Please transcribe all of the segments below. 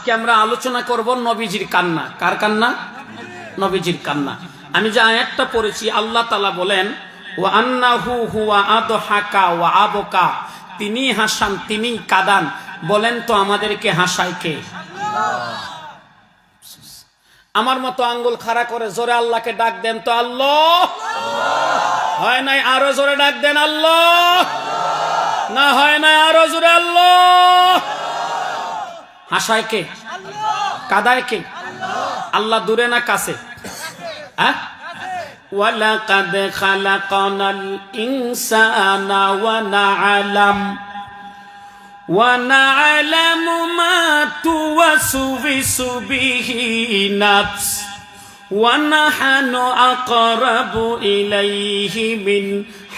আজকে আমরা আলোচনা করব নবীজির কান্না। কার কান্না? নবীজির কান্না। আমি যে আয়াতটা পড়েছি, আল্লাহ তাআলা বলেন ওয়া আন্নাহু হুয়া আদহাকা ওয়া আবকা, তিনি হাসান, তিনি কাঁদান। বলেন তো আমাদেরকে হাসায় কে? আমার মতো আঙ্গুল খাড়া করে জোরে আল্লাহকে ডাক দেন তো আল্লাহ। হয় নাই? আরো জোরে ডাক দেন আল্লাহ। না হয় নাই? আরো জোরে আল্লাহ। হাসায় কে? কাঁদায় কে? আল্লাহ দূরে না কাছে? হ্যাঁ, ওয়ালাকাদ খালাকনাল ইনসানা ওয়া না'লামু মা তুওয়াসবিসু বিহি নাফস ওয়া নাহনু আকরাবু ইলাইহি মিন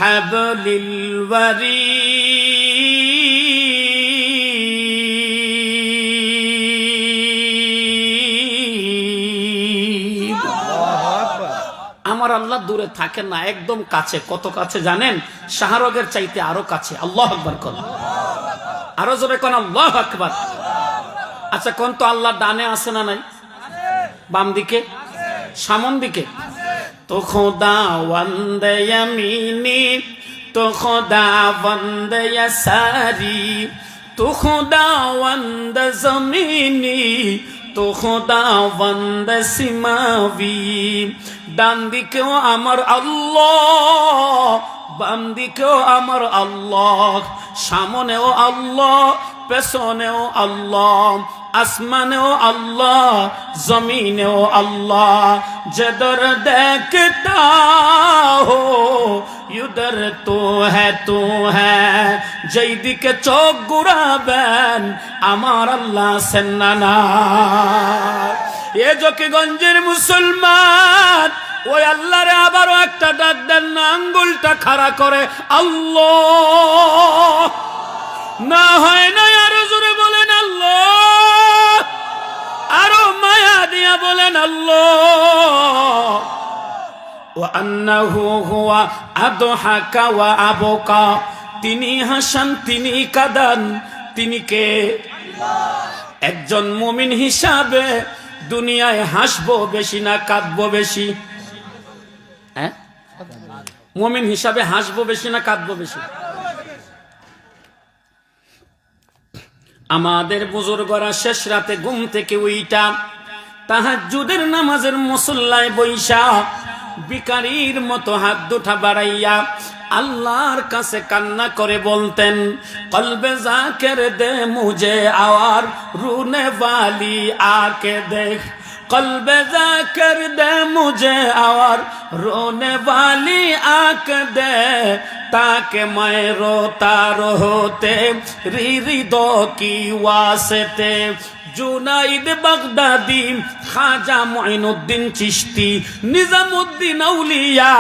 হাবলিল ওয়ারিদ। আমার আল্লাহ দূরে থাকেন না, একদম কাছে। কত কাছে জানেন? শাহরগের চাইতে আরো কাছে। আল্লাহু আকবার কোন, আরো জোরে কোন আল্লাহু আকবার। আচ্ছা কোন তো আল্লাহ ডানে আছে না নাই? বাম দিকে? সামন দিকে? তো খোদা ওয়ান্দে ইয়ামিনি, তো খোদা ওয়ান্দে ইয়াসারি, তো খোদা ওয়ান্দে জমিনি, তো খোদা ওয়ান্দে সিমাবি। ডান দিকেও আমার আল্লাহ, বাম দিকেও আমার আল্লাহ, সামনেও আল্লাহ, পেছনেও আল্লাহ, আসমানেও আল্লাহ, জমিনেও আল্লাহ। जिधर देखता हो उधर तो है, যেই দিকে চোখ ঘুরাবেন আমার আল্লাহ আছেন না না। এ জকিগঞ্জের মুসলমান, ওই আল্লাহরে আবারও একটা ডাক দেন না, আঙ্গুলটা খাড়া করে আল্লাহ। না হয় না? আরো জোরে বলেন আল্লাহ। আরো মায়া দিয়া বলেন আল্লাহ। ওয়া আন্নাহু হুয়া আদহাকা ওয়া আবকা, তিনি হাসান, তিনি কাঁদান। তিনি কে? একজন মুমিন হিসাবে দুনিয়ায় হাসবো বেশি না কাঁদবো বেশি? হ্যাঁ, মুমিন হিসাবে হাসবো বেশি না কাঁদবো বেশি? আমাদের বুজুর্গরা শেষ রাতে ঘুম থেকে উইটা তাহাজ্জুদের নামাজের মুসল্লায় বইসা ভিখারীর মতো হাত দুটা বাড়াইয়া আল্লাহর কাছে কান্না করে বলতেন, কলবে জাকের দে মুঝে আওয়ার রুনে वाली आके देख, कल्बे जाकर दे मुझे और रोने वाली आंख दे, ताकि मैं रोता रोते रिदो की वास्ते। जुनाइद बगदादी, खाजा मुइनुद्दीन चिश्ती, निजामुद्दीन औलिया,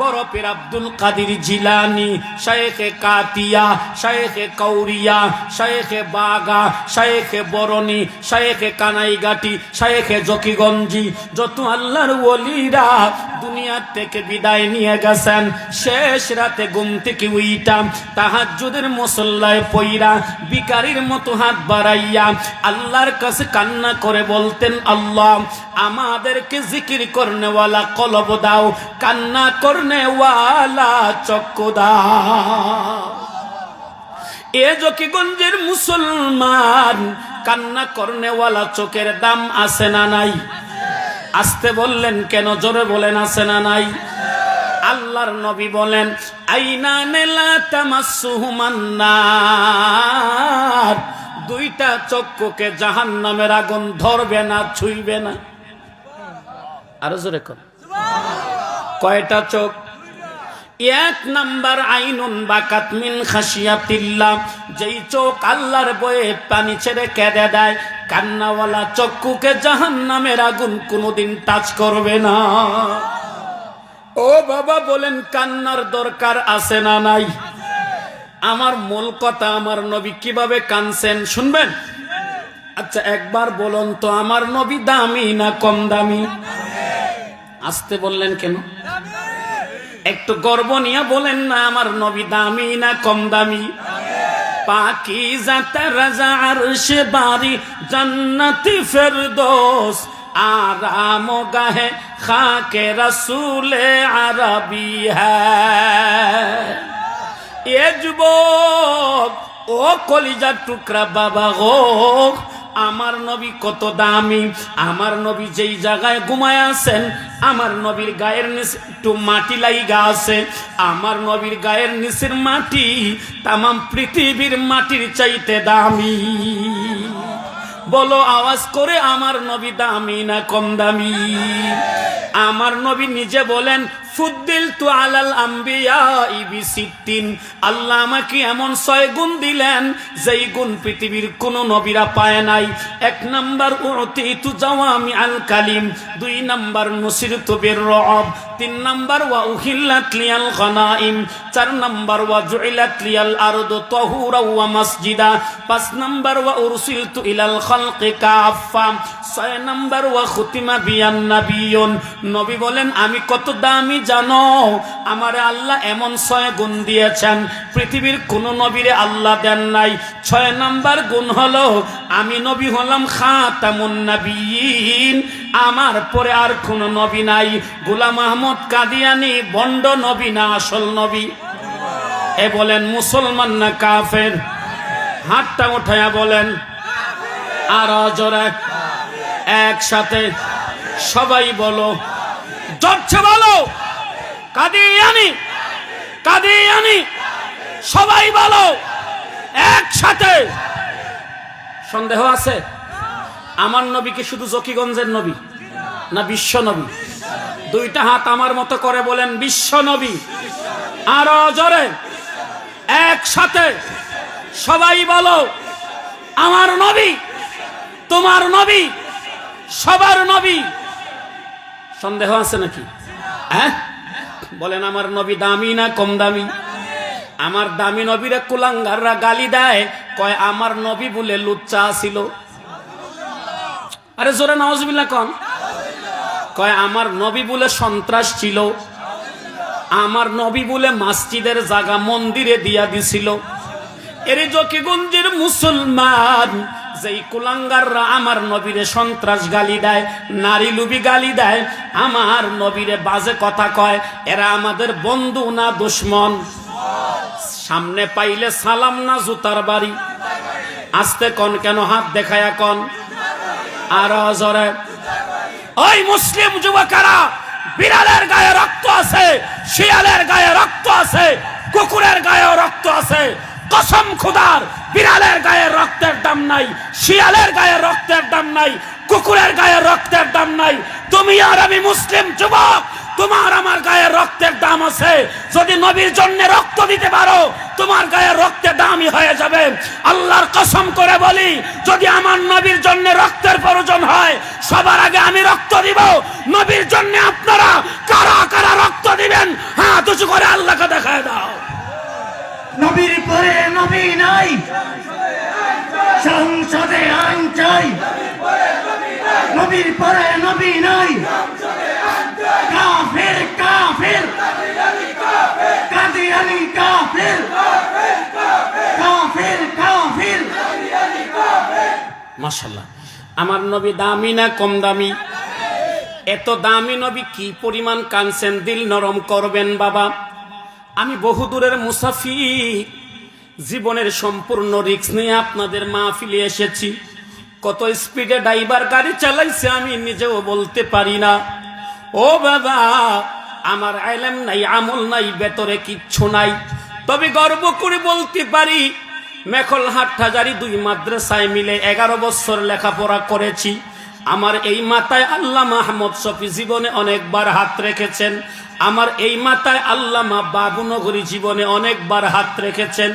বড় পীর আব্দুল কাদের জিলানী, শায়েখে কাতিয়া, শায়েখে কৌরিয়া, শায়েখে বাগা, শায়েখে বরণী, শায়েখে কানাইঘাটি, শায়েখে জকিগঞ্জি, যত আল্লাহর ওলিরা দুনিয়া থেকে বিদায় নিয়ে গেছেন, শেষ রাতে ঘুম থেকে উইটা তাহাজ্জুদের মুসল্লায় পইরা ভিখারীর মতো হাত বাড়াইয়া আল্লাহর কাছে কান্না করে বলতেন, আল্লাহ আমাদেরকে জিকির করনেওয়ালা কলব দাও, কান্না করনেওয়ালা চক্ষু দাও। এ জকিগঞ্জের মুসলমান, কান্না করনেওয়ালা চোখের দাম আছে না নাই? আসতে বললেন কেন? জোরে বলেন আছে না নাই? আল্লাহর নবী বলেন, আইনানে লা তামাসসুহুমান নার, দুইটা চক্ষুকে জাহান্নামের আগুন ধরবে না, ছুঁইবে না। আরো জোরে কর। কয়টা চোখ? এক নাম্বার আইনুন বাকাত মিন খাশিয়াতিল্লাহ, যেই চোখ আল্লাহর ভয়ে পানি ছেড়ে কেঁদে দেয়, কান্নাওয়ালা চক্ষুকে জাহান্নামের আগুন কোনোদিন টাচ করবে না। ও বাবা বলেন, কান্নার দরকার আছে না নাই? আমার মূল কথা, আমার নবী কিভাবে কাঁদছেন শুনবেন? আচ্ছা একবার বলুন তো, আমার নবী দামি না কম দামি? আসতে বললেন কেন? একটু গর্ব নিয়ে বলেন না, আমার নবী দামি না কম দামি? পাকিজা তারাজা আরশ বারি জান্নাতি ফেরদৌস आराम गाहे खाके रसूले अरबी है। ये যুবক ও কলিজার টুকরা বাবা গো, আমার নবী কত দামি। আমার নবী যেই জায়গায় ঘুমায় আছেন, আমার নবীর গায়ের নিচে একটু মাটি লাইগা আছে। আমার নবীর গায়ের নিচের মাটি তামাম পৃথিবীর মাটির চাইতে দামি। বলো আওয়াজ করে, আমার নবী দামি না কম দামি? আমার নবী নিজে বলেন, ফুদ্দিলতু আলাল আম্বিয়া বিসিত্তিন, আল্লাহ আমাকে এমন 6 গুণ দিলেন যেই গুণ পৃথিবীর কোন নবীরা পায় নাই। 1 নাম্বার উতিতু জাওয়ামি আল কালিম, 2 নাম্বার নুসিরতু বির রুব, 3 নাম্বার ওয়া উহিল্লাত লিয়াল গনাইম, 4 নাম্বার ওয়া জুইলাত লিয়াল আরদু তাহুরা ওয়া মাসজিদা, 5 নাম্বার ওয়া উরসিলতু ইলাল খালকি কাফা, 6 নাম্বার ওয়া খুতিমা বিয়ান নাবিয়ুন। নবী বলেন আমি কত দামি জানো? আমারে আল্লাহ এমন 6 গুণ দিয়েছেন পৃথিবীর কোন নবীরে আল্লাহ দেন নাই। 6 নাম্বার গুণ হলো আমি নবী হলাম খাতামুন নবিয়্যিন, আমার পরে আর কোন নবী নাই। গোলাম আহমদ কাদিয়ানী বন্ড নবী না আসল নবী? এ বলেন মুসলমান না কাফের? হাতটা উঠায়া বলেন আর জোরে একসাথে সবাই বলো, জোরছে বলো, কাদিয়ানী কাদিয়ানী, সবাই বলো একসাথে। সন্দেহ আছে? আমার নবী কি শুধু জকিগঞ্জের নবী না বিশ্ব নবী? 2টা হাত আমার মতো করে বলেন বিশ্ব নবী। আরো জোরে একসাথে সবাই বলো, আমার নবী, তোমার নবী, সবার নবী। সন্দেহ আছে নাকি? হ্যাঁ বলেন, আমার নবী দামি না কম দামি? আমার দামি নবীরে কুলাঙ্গাররা গালি দেয়, কয় আমার নবী বলে লুচ্চা ছিল। আরে জোরে নাউজুবিল্লাহ কোন। কয় আমার নবী বলে সন্ত্রাস ছিল, আমার নবী বলে মসজিদের জায়গা মন্দিরে দিয়া দিছিল। এরে জকিগঞ্জের মুসলমান যেই কুলাঙ্গাররা আমার নবীরে সন্ত্রাস গালি দেয়, নারী লুবি গালি দেয়, আমার নবীরে বাজে কথা কয়, এরা আমাদের বন্ধু না দুশ্মন? সামনে পাইলে সালাম না জুতার বাড়ি? আস্তে কন কেন, হাত দেখায়া কন আর জোরে। ওই মুসলিম যুবকেরা, বিড়ালের গায়ে রক্ত আছে, শিয়ালের গায়ে রক্ত আছে, কুকুরের গায়েও রক্ত আছে। কসম খোদার, বিড়ালের গায়ে রক্তের দাম নাই, শিয়ালের গায়ে রক্তের দাম নাই, কুকুরের গায়ে রক্তের দাম নাই। তুমি আর আমি মুসলিম যুবক, তোমার আমার গায়ে রক্তের দাম আছে। যদি নবীর জন্য রক্ত দিতে পারো, তোমার গায়ে রক্তের দামই হয়ে যাবে। আল্লাহর কসম করে বলি, যদি আমার নবীর জন্য রক্তের প্রয়োজন হয়, সবার আগে আমি রক্ত দিব। নবীর জন্য আপনারা কারা কারা রক্ত দিবেন? হাত উঁচু করে আল্লাহকে দেখায় দাও। নবীর পরে নবী নাই, সংসদে আইন চাই। নবীর পরে নবী নাই, কাফের কাফের, কাদিয়ানী কাফের, কাফের কাফের। মাশাআল্লাহ, আমার নবী দামি না কম দামি? এত দামি নবী কি পরিমাণ কাঁদছেন, দিল নরম করবেন বাবা। আমি বহুদূরের মুসাফির, জীবনের সম্পূর্ণ রিস্ক নিয়ে আপনাদের মাহফিলে এসেছি। কত স্পিডে ড্রাইভার গাড়ি চালাইছে আমি নিজেও বলতে পারি না। ও বাবা, আমার ইলম নাই, আমল নাই, ভেতরে কিচ্ছু নাই। তবে গর্ব করে বলতে পারি, মেখল হাটহাজারি 2 মাদ্রাসায় মিলে 11 বছর লেখাপড়া করেছি। আমার এই মাথায় আল্লামা আহমদ শফি জীবনে অনেকবার হাত রেখেছেন। আমার এই মাথায় আল্লামা বাবুনগরী জীবনে অনেকবার হাত রেখেছেন।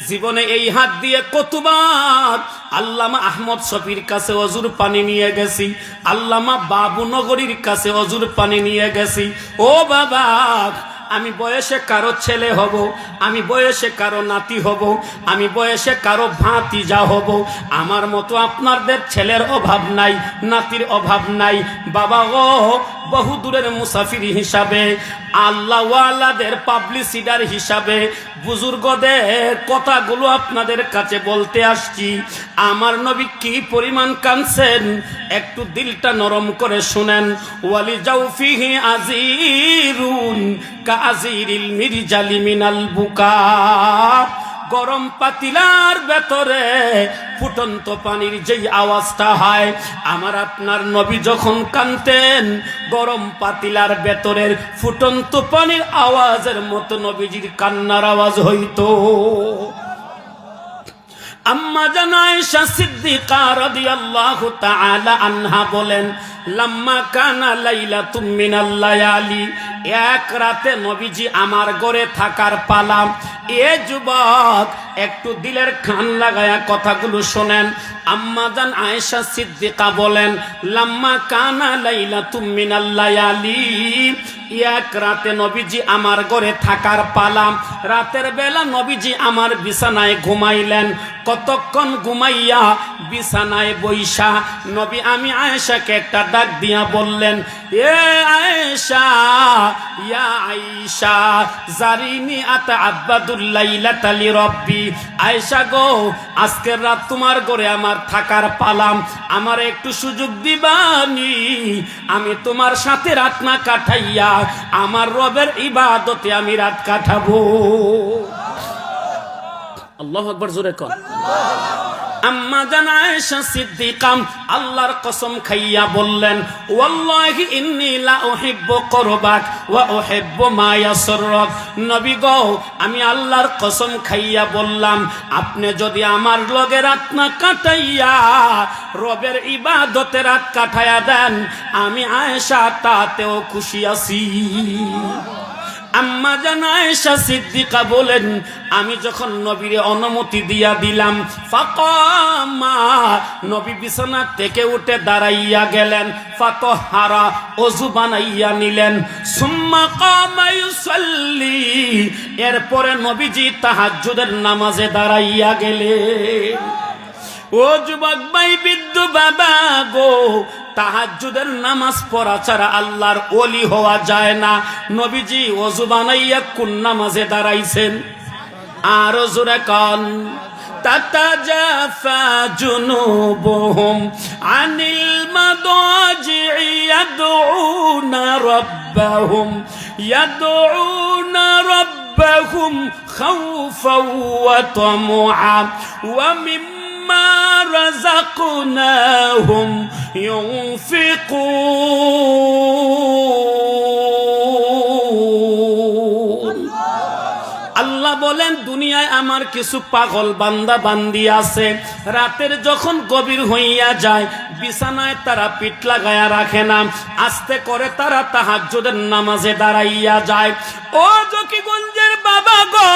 জীবনে এই হাত দিয়ে কতবার আল্লামা আহমদ শফির কাছে অজুর পানি নিয়ে গেছি, আল্লামা বাবুনগরীর কাছে অজুর পানি নিয়ে গেছি। ও বাবা, আমি বয়সে কারো ছেলে হব, আমি বয়সে কারো নাতি হব, আমি বয়সে কারো ভাতিজা হব। আমার মতো আপনাদের ছেলের অভাব নাই, নাতির অভাব নাই। বাবা গো, বহু দূরের মুসাফির হিসাবে, আল্লাহওয়ালাদের পাবলিসিটার হিসাবে বুজুর্গদের কথাগুলো আপনাদের কাছে বলতে আসছি। আমার নবী কি পরিমাণ কাঁদছেন একটু দিলটা নরম করে শুনেন। ওয়ালি জাউফিহি আজিরুন কাজিরিল মিরজালি মিনাল বুকা। গরম পাতিলার ভেতরে ফুটন্ত পানির যেই আওয়াজটা হয়, আমার আপনার নবী যখন কাঁদতেন গরম পাতিলার ভেতরের ফুটন্ত পানির আওয়াজের মতো নবীজির কান্নার আওয়াজ হইতো। আম্মা জান আয়েশা সিদ্দিকা রাদিয়াল্লাহু তাআলা আনহা বলেন, লাম্মা কানা লাইলাতুম মিনাল লায়ালি, এক রাতে নবীজি আমার ঘরে থাকার পালা। এ যুবক একটু দিলের কান লাগায়া কথাগুলো শোনেন। আম্মা জান আয়েশা সিদ্দিকা বলেন, লাম্মা কানা লাইলাতুম মিনাল লায়ালি, এক রাতে নবীজি আমার ঘরে থাকার পালা। রাতের বেলা নবীজি আমার বিছানায় ঘুমাইলেন। কতক্ষণ ঘুমাইয়া বিছানায় বৈশা নবী আমি আয়েশাকে একটা ডাক দিয়া বললেন, এ আয়েশা, ইয়া আয়েশা জারিনি আতাআব্বাদুল লাইলাতা লিরাব্বি। আয়েশা গো, আজকের রাত তোমার ঘরে আমার থাকার পালাম, আমার একটু সুযোগ দিবানি, আমি তোমার সাথে রাত না কাটাইয়া আমার রবের ইবাদতে আমি রাত কাটাবো। আল্লাহু আকবার, জোরে কর। আম্মা জান আয়েশা সিদ্দিকা আল্লাহর কসম খাইয়া বললেন, ওয়াল্লাহি ইন্নী লা উহিব্বু কুরবাক ওয়া উহিব্বু মা ইয়াসররুক। নবী গো, আমি আল্লাহর কসম খাইয়া বললাম, আপনি যদি আমার লগে রাত না কাটাইয়া রবের ইবাদতে রাত কাটায়া দেন, আমি আয়েশা তাতেও খুশি আছি। আম্মা জান আয়েশা সিদ্দিকা বলেন, আমি যখন নবীরে অনুমতি দিয়া দিলাম, ফাকামা, নবী বিছানা থেকে উঠে দাঁড়াইয়া গেলেন, ফাতহারা, ওযু বানাইয়া নিলেন, সুম্মা কামা ইউসাল্লি, এরপরে নবীজি তাহাজ্জুদের নামাজে দাঁড়াইয়া গেলেন। ও যুবক ভাই, বিদ্যু বাবা গো, তাহাজ্জুদের নামাজ পড়া ছাড়া আল্লাহর ওলি হওয়া যায় না। নবীজি ওযু বানাইয়া কোন নামাজে দাঁড়াইছেন? আর জোরে কান। তাতাজাফা জুনুবুহুম আনিল মাদাজি'i ইয়াদউনা রাব্বাহুম খাওফাও ওয়া তামআ ওয়া মিম্মা রাযাকনাহুম ইউনফিকুন। আল্লাহ বলেন, দুনিয়ায় আমার কিছু পাগল বান্দা বান্দি আছে, রাতের যখন গভীর হইয়া যায় বিছানায় তারা পিঠ লাগায়া রাখে না, আস্তে করে তারা তাহাজ্জুদের নামাজে দাঁড়াইয়া যায়। ও জকিগঞ্জের বাবা গো,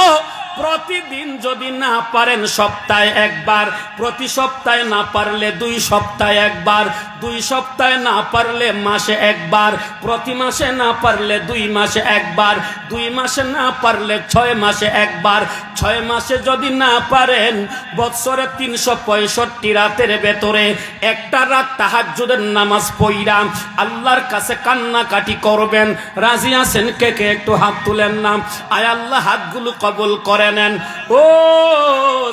প্রতিদিন যদি না পারেন সপ্তাহে একবার, প্রতি সপ্তাহে না পারলে 2 সপ্তাহে একবার, 2 সপ্তাহে না পারলে মাসে একবার, প্রতি মাসে না পারলে 2 মাসে একবার, 2 মাসে না পারলে 6 মাসে একবার, 6 মাসে যদি না পারেন বৎসরে 365 রাতের ভেতরে একটা রাত তাহাজ্জুদের নামাজ পড়া আল্লাহর কাছে কান্নাকাটি করবেন। রাজি আছেন কে কে? একটু হাত তুলেন না। আয় আল্লাহ হাতগুলো কবুল করে নেন। ও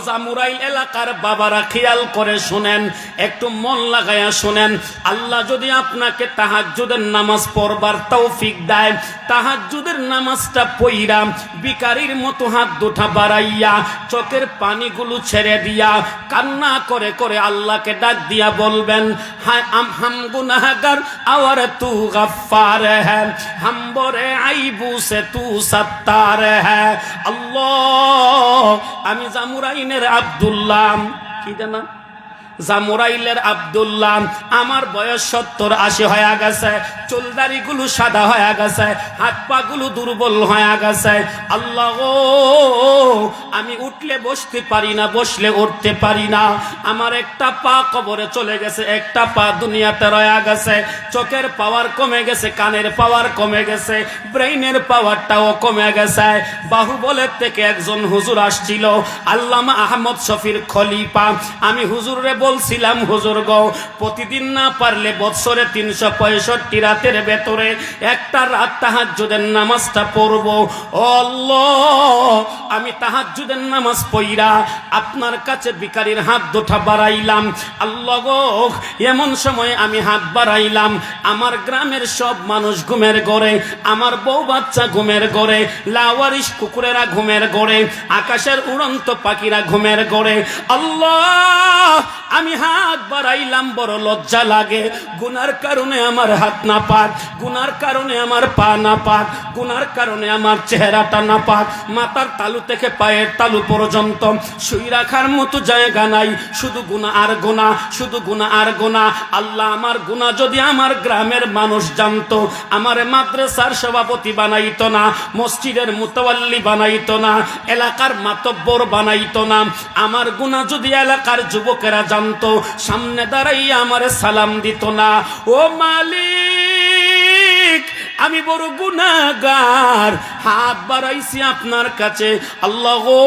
জামুরাইল এলাকার বাবারা খেয়াল করে শুনেন, একটু মন লাগায়া শুনেন। আল্লাহ যদি আপনাকে তাহাজ্জুদের নামাজ পড়বার তৌফিক দেয়, তাহাজ্জুদের নামাজটা পড়া ভিখারির মতো হাত দুটা বাড়াইয়া চোখের পানিগুলো ছেড়ে দিয়া কান্না করে করে আল্লাহকে ডাক দিয়া বলবেন, হায় হাম গুনাহগার আওয়ার তু গফফার হ্যায়, হাম বরে আইবু সে তু সত্তার হ্যায়। আল্লাহ, আমি জামুরাইনের আব্দুল্লাহ, কি জানা জামুরাইলের আব্দুল্লাহ, আমার বয়স 70-80 হয়ে গেছে, চুলদারি গুলো সাদা হয়ে গেছে, হাত পা গুলো দুর্বল হয়ে গেছে। আল্লাহ গো, আমি উঠলে বসতে পারি না, বসলে উঠতে পারি না, আমার একটা পা কবরে চলে গেছে, একটা পা দুনিয়াতে রয়ে গেছে, চোখের পাওয়ার কমে গেছে, কানের পাওয়ার কমে গেছে, ব্রেইনের পাওয়ারটাও কমে গেছে। বাহুবলের থেকে একজন হুজুর আসছিল, আল্লামা আহমদ শফির খলিফা। আমি হুজুরে বলছিলাম হুজুর গো, প্রতিদিন না পারলে বৎসরে 365 রাতের ভেতরে একটা রাত তাহাজ্জুদের নামাজটা পড়ব। ও আল্লাহ, আমি তাহাজ্জুদের নামাজ পড়া আপনার কাছে ভিখারির হাত দুটা বাড়াইলাম। আল্লাহ গো, এমন সময় আমি হাত বাড়াইলাম, আমার গ্রামের সব মানুষ ঘুমের ঘরে, আমার বউ বাচ্চা ঘুমের ঘরে, লাওয়ারিশ কুকুরেরা ঘুমের ঘরে, আকাশের উড়ন্ত পাখিরা ঘুমের ঘরে। আল্লাহ, আমি হাত বাড়াইলাম, বড় লজ্জা লাগে। গুনার কারণে আমার হাত না পাক, গুনার কারণে আমার পা না পাক, গুনার কারণে আমার চেহারাটা না পাক, মাথার তালু থেকে পায়ের তালু পর্যন্ত শুই রাখার মতো জায়গা নাই। শুধু গুনাহ আর গুনাহ, শুধু গুনাহ আর গুনাহ। আল্লাহ, আমার গুনাহ যদি আমার গ্রামের মানুষ জানতো, আমার মাদ্রাসার সভাপতি বানাইতো না, মসজিদের মুতাওয়াল্লি বানাইতো না, এলাকার মাতব্বর বানাইতো না। আমার গুনাহ যদি এলাকার যুবকেরা জানতো, সামনে দাঁড়াইয়া আমারে সালাম দিত না। ও মালিক, আমি বড় গুনাহগার, হাত বাড়াইছি আপনার কাছে। আল্লাহ গো,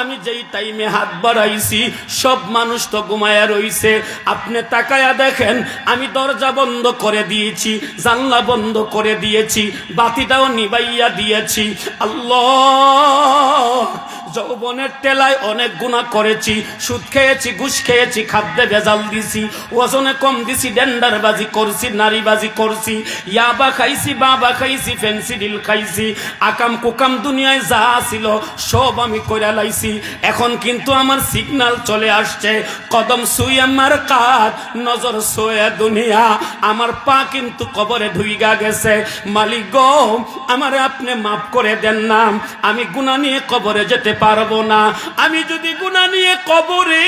আমি যেই টাইমে হাত বাড়াইছি সব মানুষ তো ঘুমায়া রইছে। আপনি তাকায়া দেখেন, আমি দরজা বন্ধ করে দিয়েছি, জানলা বন্ধ করে দিয়েছি, বাতিটাও নিবাইয়া দিয়েছি। আল্লাহ, যৌবনের টেলায় অনেক গুনাহ করেছি, সুদ খেয়েছি, ঘুষ খেয়েছি, খাদ্যে ভেজাল দিছি, ওজনে কম দিছি, ডেন্ডারবাজি করছি, নারীবাজি করছি, ইয়াবা খাইছি, বাবা খাইছি, ফেন্সিডিল খাইছি, আকাম কুকাম দুনিয়ায় যা ছিল সব আমি কইরা লাইছি। এখন কিন্তু আমার সিগন্যাল চলে আসছে, কদম সুই আমার কাত, নজর সোয়া দুনিয়া। আমার পা কিন্তু কবরে ঢুইগা গেছে। মালিক গো, আমারে আপনি মাফ করে দেন না, আমি গুনাহ নিয়ে কবরে যেতে পারবো না। আমি যদি গুনাহ নিয়ে কবরে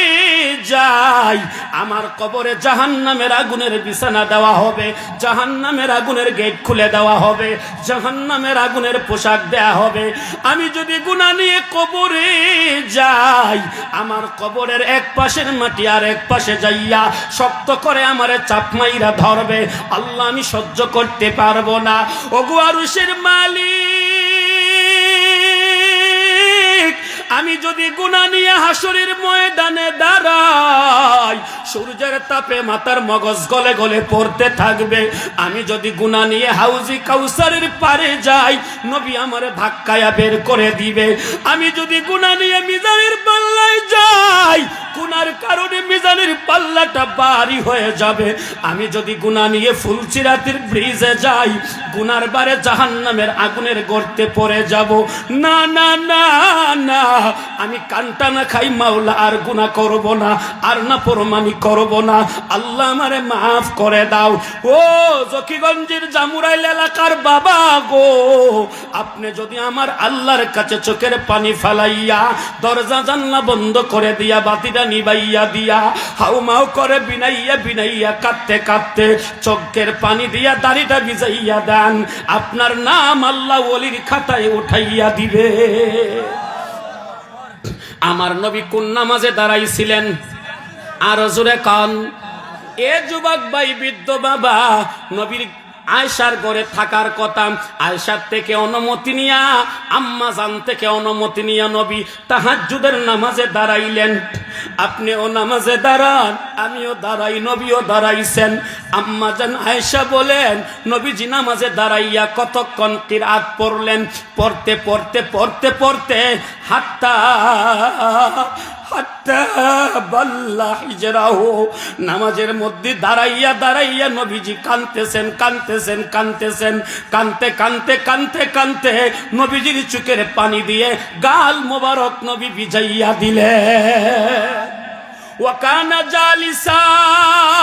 যাই, আমার কবরে জাহান্নামের আগুনের বিছানা দেওয়া হবে, জাহান্নামের আগুনের গেট খুলে দেওয়া হবে, জাহান্নামের আগুনের পোশাক দেয়া হবে। আমি যদি গুনাহ নিয়ে কবরে যাই, আমার কবরের এক পাশের মাটি আর এক পাশে যাইয়া শক্ত করে আমারে চাপ মাইরা ধরবে। আল্লাহ, আমি সহ্য করতে পারবো না। ওগো আরশের মালিক, আমি যদি গুনাহ নিয়ে হাসরের ময়দানে দাঁড়াই, সূর্যের তাপে মাথার মগজ গলে গলে পড়তে থাকবে। আমি যদি গুনাহ নিয়ে হাউজি কাউসারের পারে যাই, নবী আমারে ধাক্কায়া বের করে দিবে। আমি যদি গুনাহ নিয়ে মিজানের পাল্লায় যাই, গুনার কারণে মিজানের পাল্লাটা ভারী হয়ে যাবে। আমি যদি গুনাহ নিয়ে ফুলচিরাতির ব্রিজে যাই, গুনার বারে জাহান্নামের আগুনের গর্তে পড়ে যাব। না না না না, আমি কানটা না খাই মাওলা, আর গুনাহ করব না, আর না পরমানি করব না। আল্লাহ, আমারে মাফ করে দাও। ও জকিগঞ্জের জামুরাইল এলাকার বাবা গো, আপনি যদি আমার আল্লাহর কাছে চোখের পানি ফালাইয়া, দরজা জানলা বন্ধ করে দিয়া, বাতিটা নিবাইয়া দিয়া, হাউমাউ করে বিনাইয়া বিনাইয়া কাঁদতে কাঁদতে চোখের পানি দিয়া দাড়িটা ভিজাইয়া দেন, আপনার নাম আল্লাহ ওলির খাতায় উঠাইয়া দিবে। আমার নবী কোন নামাজে দাঁড়াইছিলেন? আর জোরে কান। এ যুবক ভাই, বৃদ্ধ বাবা, নবীর আয়েশার ঘরে থাকার কথা, আয়েশার থেকে অনুমতি নিয়া, আম্মা জান থেকে অনুমতি নিয়া নবী তাহাজ্জুদের নামাজে দাঁড়াইলেন। আপনিও নামাজে দাঁড়ান, আমিও দাঁড়াই, নবীও দাঁড়াইছেন। আম্মা জান আয়েশা বলেন, নবীজি নামাজে দাঁড়াইয়া কতক্ষণ কিরাত পড়লেন। পড়তে পড়তে পড়তে পড়তে হাত্তা নামাজের মধ্যে দাঁড়াইয়া দাঁড়াইয়া নবীজি কাঁদতেছেন কাঁদতেছেন কাঁদতেছেন, কাঁদতে কাঁদতে কাঁদতে কাঁদতে নবীজির চোখের পানি দিয়ে গাল মোবারক নবী ভিজাইয়া দিলে। ওয়াকানা জালিসান,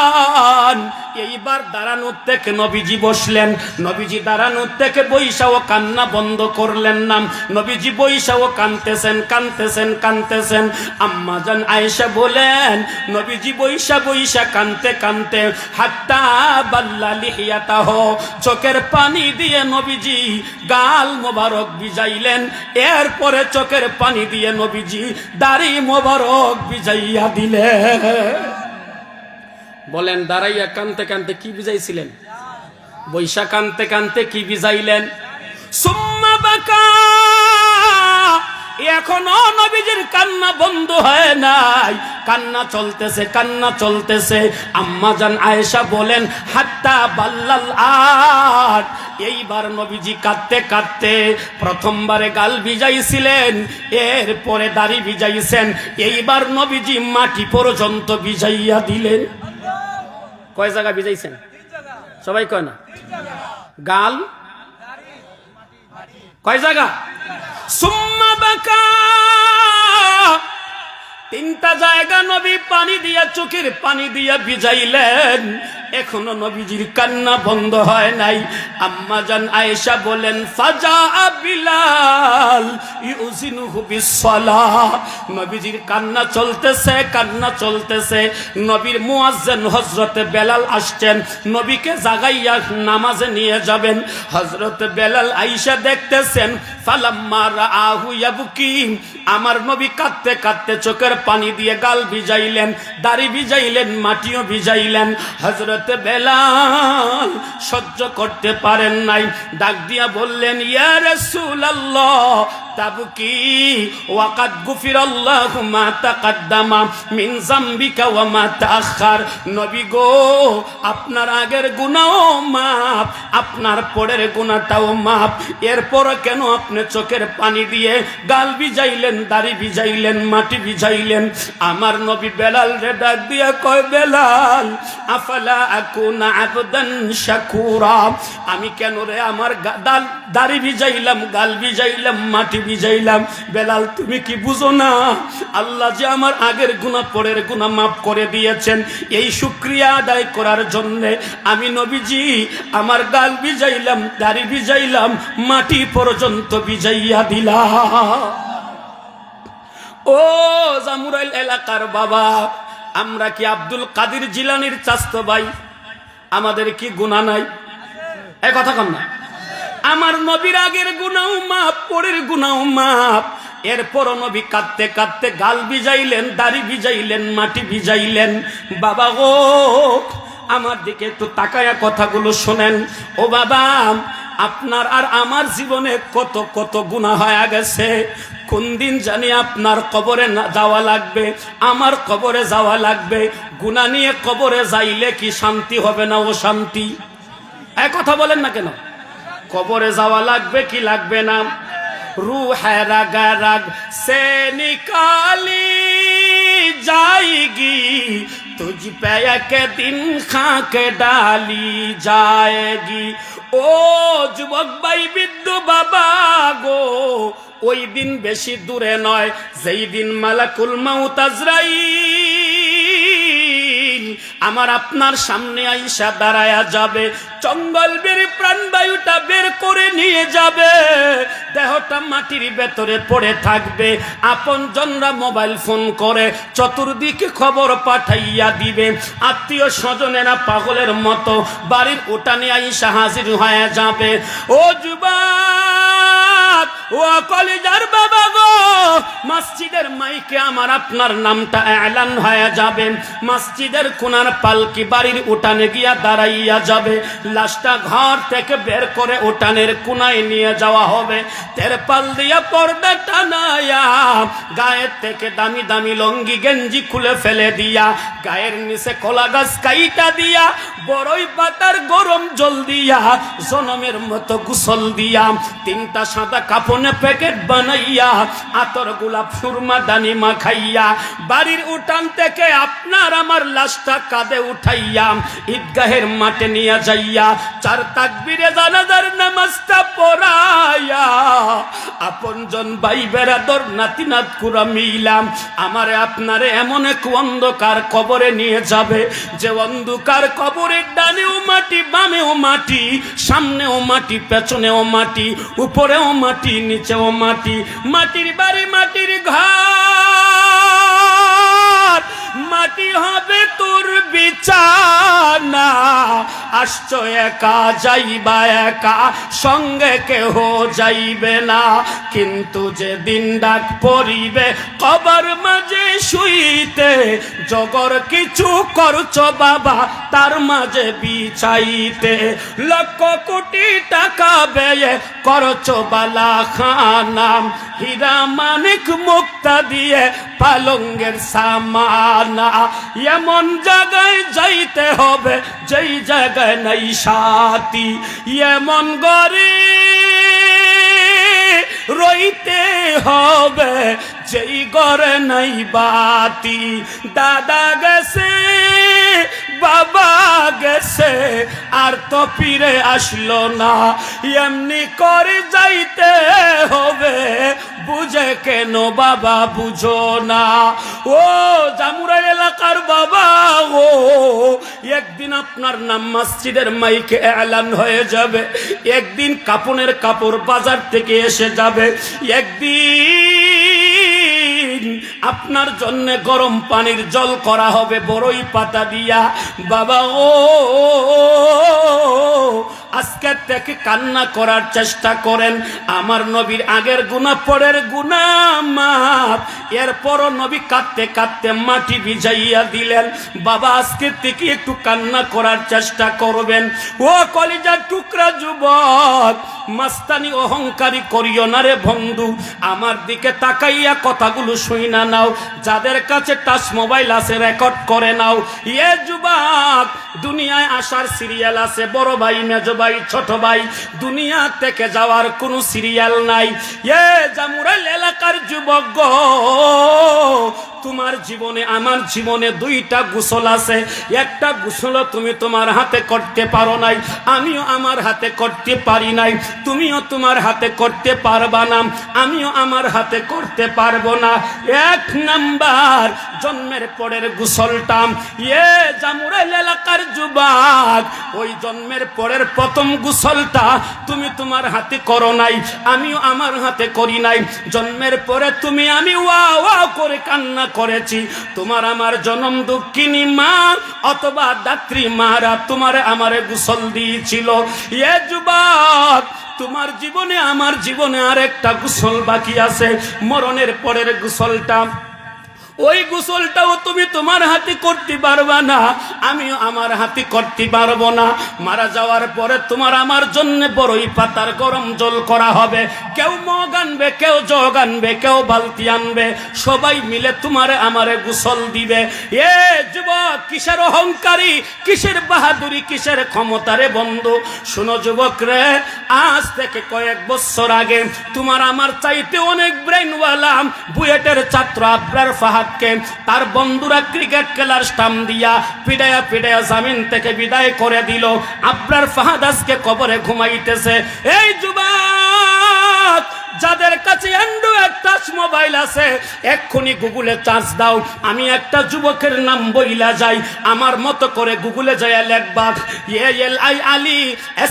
এইবার দাঁড়ানোর থেকে নবীজি বসলেন। নবীজি দাঁড়ানোর থেকে বৈশাও কান্না বন্ধ করলেন না, নবীজি বৈশাও কাঁদতেছেন কাঁদতেছেন কাঁদতেছেন। আম্মা জান আয়েশা বলেন, নবীজি বৈশা বৈশা কাঁদতে কাঁদতে হাত্তা বাল্লা লিহিয়াতাহ, চোখের পানি দিয়ে নবীজি গাল মোবারক ভিজাইলেন। এরপরে চোখের পানি দিয়ে নবীজি দাড়ি মোবারক ভিজাইয়া দিলেন। বলেন, দাঁড়াইয়া কানতে কানতে কি ভিজাইছিলেন? বৈশা কানতে কানতে কি ভিজাইলেন? সুম্মা বাকা, এখনো নবীজির কান্না বন্ধ হয় নাই, কান্না চলতেছে, কান্না চলতেছে। আম্মা জান আয়েশা বলেন হাত্তা বাল্লাল আর, এইবার নবীজি কাঁদতে কাঁদতে প্রথমবারে গাল ভিজাইছিলেন, এরপরে দাড়ি ভিজাইছেন, এইবার নবীজি মাটি পর্যন্ত ভিজাইয়া দিলেন। কয় জায়গা ভিজাইছেন? সবাই কয় না? গাল কয় জায়গা? সুম্মা বাকা, তিনটা জায়গা নবী পানি দিয়া, চোখের পানি দিয়া ভিজাইলেন, এখনো নবীজির কান্না বন্ধ হয় নাই। আম্মা জান আয়েশা বলেন ফাজা বিলাল ইউজিনুহু বিসসালাহ, নবীজির কান্না চলতেছে, কান্না চলতেছে। নবীর মুয়াজ্জিন হযরতে বেলাল আসছেন, নবীকে জাগাইয়া নামাজে নিয়ে যাবেন। হযরতে বেলাল আয়েশা দেখতেছেন ফালাম্মা রাআহু ইয়াবকি, আমার নবী কাঁদতে কাঁদতে চোখের পানি দিয়ে গাল ভিজাইলেন, দাড়ি ভিজাইলেন, মাটিও ভিজাইলেন। হযরত বেলাল সহ্য করতে পারেন নাই, ডাক দিয়া বললেন ইয়া রাসূলুল্লাহ তাবকি ওয়াকাদ গুফিরাল্লাহু মা তাকাদ্দামা মিন যামবিকা ওয়া মা তাআখার। নবী গো, আপনার আগের গুনাহও মাফ, আপনার পরের গুনাহটাও মাফ, এরপর কেন আপনি চোখের পানি দিয়ে গাল ভিজাইলেন, দাড়ি ভিজাইলেন, মাটি ভিজাইলেন? আমার নবী বেলাল রে ডাক দিয়া কয় বেলাল আফালা আকুনা আবদান শাকুরা, আমি কেন রে আমার দাড়ি ভিজাইলাম, গাল ভিজাইলাম, মাটি ভিজাইলাম? বেলাল তুমি কি বুঝো না আল্লাহ যে আমার আগের গুনাহ পরের গুনাহ মাফ করে দিয়েছেন, এই শুকরিয়া আদায় করার জন্য আমি নবীজি আমার গাল ভিজাইলাম, দাড়ি ভিজাইলাম, মাটি পর্যন্ত ভিজাইয়া দিলাম। ও জামুরাইল এলাকার বাবা, আমরা কি আব্দুল কাদের জিলানীর চাচতো ভাই? আমাদের কি গুনাহ নাই? এই কথা কম না? আমার নবীর আগের গুনাহ মাফ, পরের গুনাহ মাফ, এরপরও নবী কাঁদতে কাঁদতে গাল ভিজাইলেন, দাড়ি ভিজাইলেন, মাটি ভিজাইলেন। বাবা গো, আমার দিকে একটু তাকায়া কথাগুলো শোনেন। ও বাবা, আপনার আর আমার জীবনে কত কত গুনাহ হয়ে গেছে। কোন দিন জানি আপনার কবরে যাওয়া লাগবে, আমার কবরে যাওয়া লাগবে। গুনাহ নিয়ে কবরে যাইলে কি শান্তি হবে না ও শান্তি? এক কথা বলেন না কেন? কবরে যাওয়া লাগবে কি লাগবে না? रूह रग रग से निकाली जाएगी, तुझ पे एक दिन खाक डाली जाएगी। ও যুবক ভাই, বৃদ্ধ বাবা গো, ওই দিন বেশি দূরে নয় যেই দিন মালাকুল মাউত আজরাইল আমার আপনার সামনে আইসা দাঁড়ায়া যাবে, জঙ্গল বের প্রাণবায়ুটা বের করে নিয়ে যাবে, দেহটা মাটির ভেতরে পড়ে থাকবে। আপনজনরা মোবাইল ফোন করে চতুর্দিকে খবর পাঠাইয়া দিবে, আত্মীয় স্বজনেরা পাগলের মতো বাড়ির উঠানে আইসা হাজির হয়ে যাবে। ও যুবক, ও কলেজার বাবা গো, মসজিদের মাইকে আমার আপনার নামটা এলান হয়ে যাবে, মসজিদের কোনার পালকি বাড়ির উঠানে গিয়া দাঁড়াইয়া যাবে, লাশটা ঘর থেকে বের করে উঠানের কোনায় নিয়ে যাওয়া হবে, তেরপাল দিয়া পর্দা টানায়া গায়ের থেকে দামি দামি লঙ্গি গেঞ্জি খুলে ফেলে দিয়া, গায়ের নিচে কলা গাছ কাইটা দিয়া, বড়ই পাতার গরম জল দিয়া, জনমের মতো গোসল দিয়া, তিনটা সাদা কাপনে প্যাকেট বানাইয়া, আতর গোলাপ সুরমা দানি মাখাইয়া, বাড়ির উঠান থেকে আপনার আমার লাশটা কাঁধে উঠাইয়া ঈদগাহের মাঠে নিয়ে যাইয়া চার তাকবীরে জানাজার নামাজটা পড়াইয়া, আপনজন ভাই বেরাদর নাতি নাত কুরা মিলাম আমারে আপনারে এমন এক অন্ধকার কবরে নিয়ে যাবে, যে অন্ধকার কবরের ডানেও মাটি, বামেও মাটি, সামনেও মাটি, পেছনেও মাটি, উপরেও মাটি, নিচেও মাটি, মাটির বাড়ি, মাটির ঘর, মাটি হবে তোর বিছানা, আসছো একা যাইবা একা, সঙ্গে কেহ যাইবে না। কিন্তু যেদিন ডাক পড়িবে কবর মাঝে শুইতে, জগর কিছু করছো বাবা তার মাঝে বিছাইতে। লক্ষ কোটি টাকা ব্যয়ে করছো বালা খানাম, হীরা মানিক মুক্তা দিয়ে পালঙ্গের সামানা। এমন জায়গায় যাইতে হবে যেই জায়গায় নাই সাথী, এমন গরে রইতে হবে যেই ঘরে নাই বাতি। দাদা গেছে বাবা গেছে আর তো ফিরে আসলো না, এমনি করে যাইতে হবে, বুঝে কেন বাবা বুঝো না। ও জামুরা এলাকার বাবা, ও একদিন আপনার নাম মসজিদের মাইকে এলান হয়ে যাবে, একদিন কাপনের কাপড় বাজার থেকে এসে যাবে, একদিন আপনার জন্য গরম পানির জল করা হবে বড়ই পাতা দিয়া। বাবা ও আজকে থেকে কান্না করার চেষ্টা করেন। আমার নবীর আগের গুনাহ পরের গুনাহ মাফ। এরপরও নবী কাঁদতে কাঁদতে মাটি ভিজাইয়া দিলেন। বাবা আজকে থেকে একটু কান্না করার চেষ্টা করবেন। ও কলিজার টুকরা যুবক, মাস্তানি অহংকারী করিও না রে বন্ধু। আমার দিকে তাকাইয়া কথাগুলো শুইনা নাও, যাদের কাছে টাচ মোবাইল আছে রেকর্ড করে নাও। এ যুবক, দুনিয়ায় আসার সিরিয়াল আছে, বড় ভাই মেজো ভাই ছোট ভাই, দুনিয়া থেকে যাওয়ার কোনো সিরিয়াল নাই। এ জামুরাইল এলাকার যুবক গো, তোমার জীবনে আমার জীবনে দুইটা গোসল আছে। একটা গোসল তুমি তোমার হাতে করতে পারো নাই, আমিও আমার হাতে করতে পারি নাই, তুমিও তোমার হাতে করতে পারবা না, আমিও আমার হাতে করতে পারবো না। এক নাম্বার জন্মের পরের গোসলটা। এ জামুরাইল এলাকার যুবক, ওই জন্মের পরের প্রথম গোসলটা তুমি তোমার হাতে করো নাই, আমিও আমার হাতে করি নাই। জন্মের পরে তুমি আমি ওয়া ওয়া করে কান্না করেছি। তোমার আমার জনম দুঃখিনী মা অথবা দাত্রী মারা তোমার আমারে গোসল দিয়েছিল। এ যুবক, তোমার জীবনে আমার জীবনে আরেকটা গোসল বাকি আছে, মরণের পরের গোসলটা। ওই গোসলটাও তুমি তোমার হাতে করতে পারবা না, আমিও আমার হাতে করতে পারবো না। মারা যাওয়ার পরে তোমার আমার জন্য বড়ই পাতার গরম জল করা হবে। কেউ মগ আনবে, কেউ জগ আনবে, কেউ বালতি আনবে, সবাই মিলে তোমারে আমারে গোসল দিবে। এ যুবক, কিসের অহংকারী, কিসের বাহাদুরি, কিসের ক্ষমতারে বন্ধু? শুনো যুবক রে, আজ থেকে কয়েক বছর আগে তোমার আমার চাইতে অনেক ব্রেনওয়ালা বুয়েটের ছাত্র আবরার ফাহাদ তার বন্ধুরা ক্রিকেট খেলার স্টাম্প দিয়া পিড়ায়া পিড়ায়া জামিন থেকে বিদায় করে দিল। আবরার ফাহাদ আজকে কবরে ঘুমাইতেছে। এই যুবক, যাদের কাছে অ্যান্ড্রয়েড টাচ মোবাইল আছে এক্ষুনি গুগলে চার্জ দাও। আমি একটা যুবকের নাম বইলা যাই, আমার মতো করে গুগলে যাইয়া লেখবা ALI আলী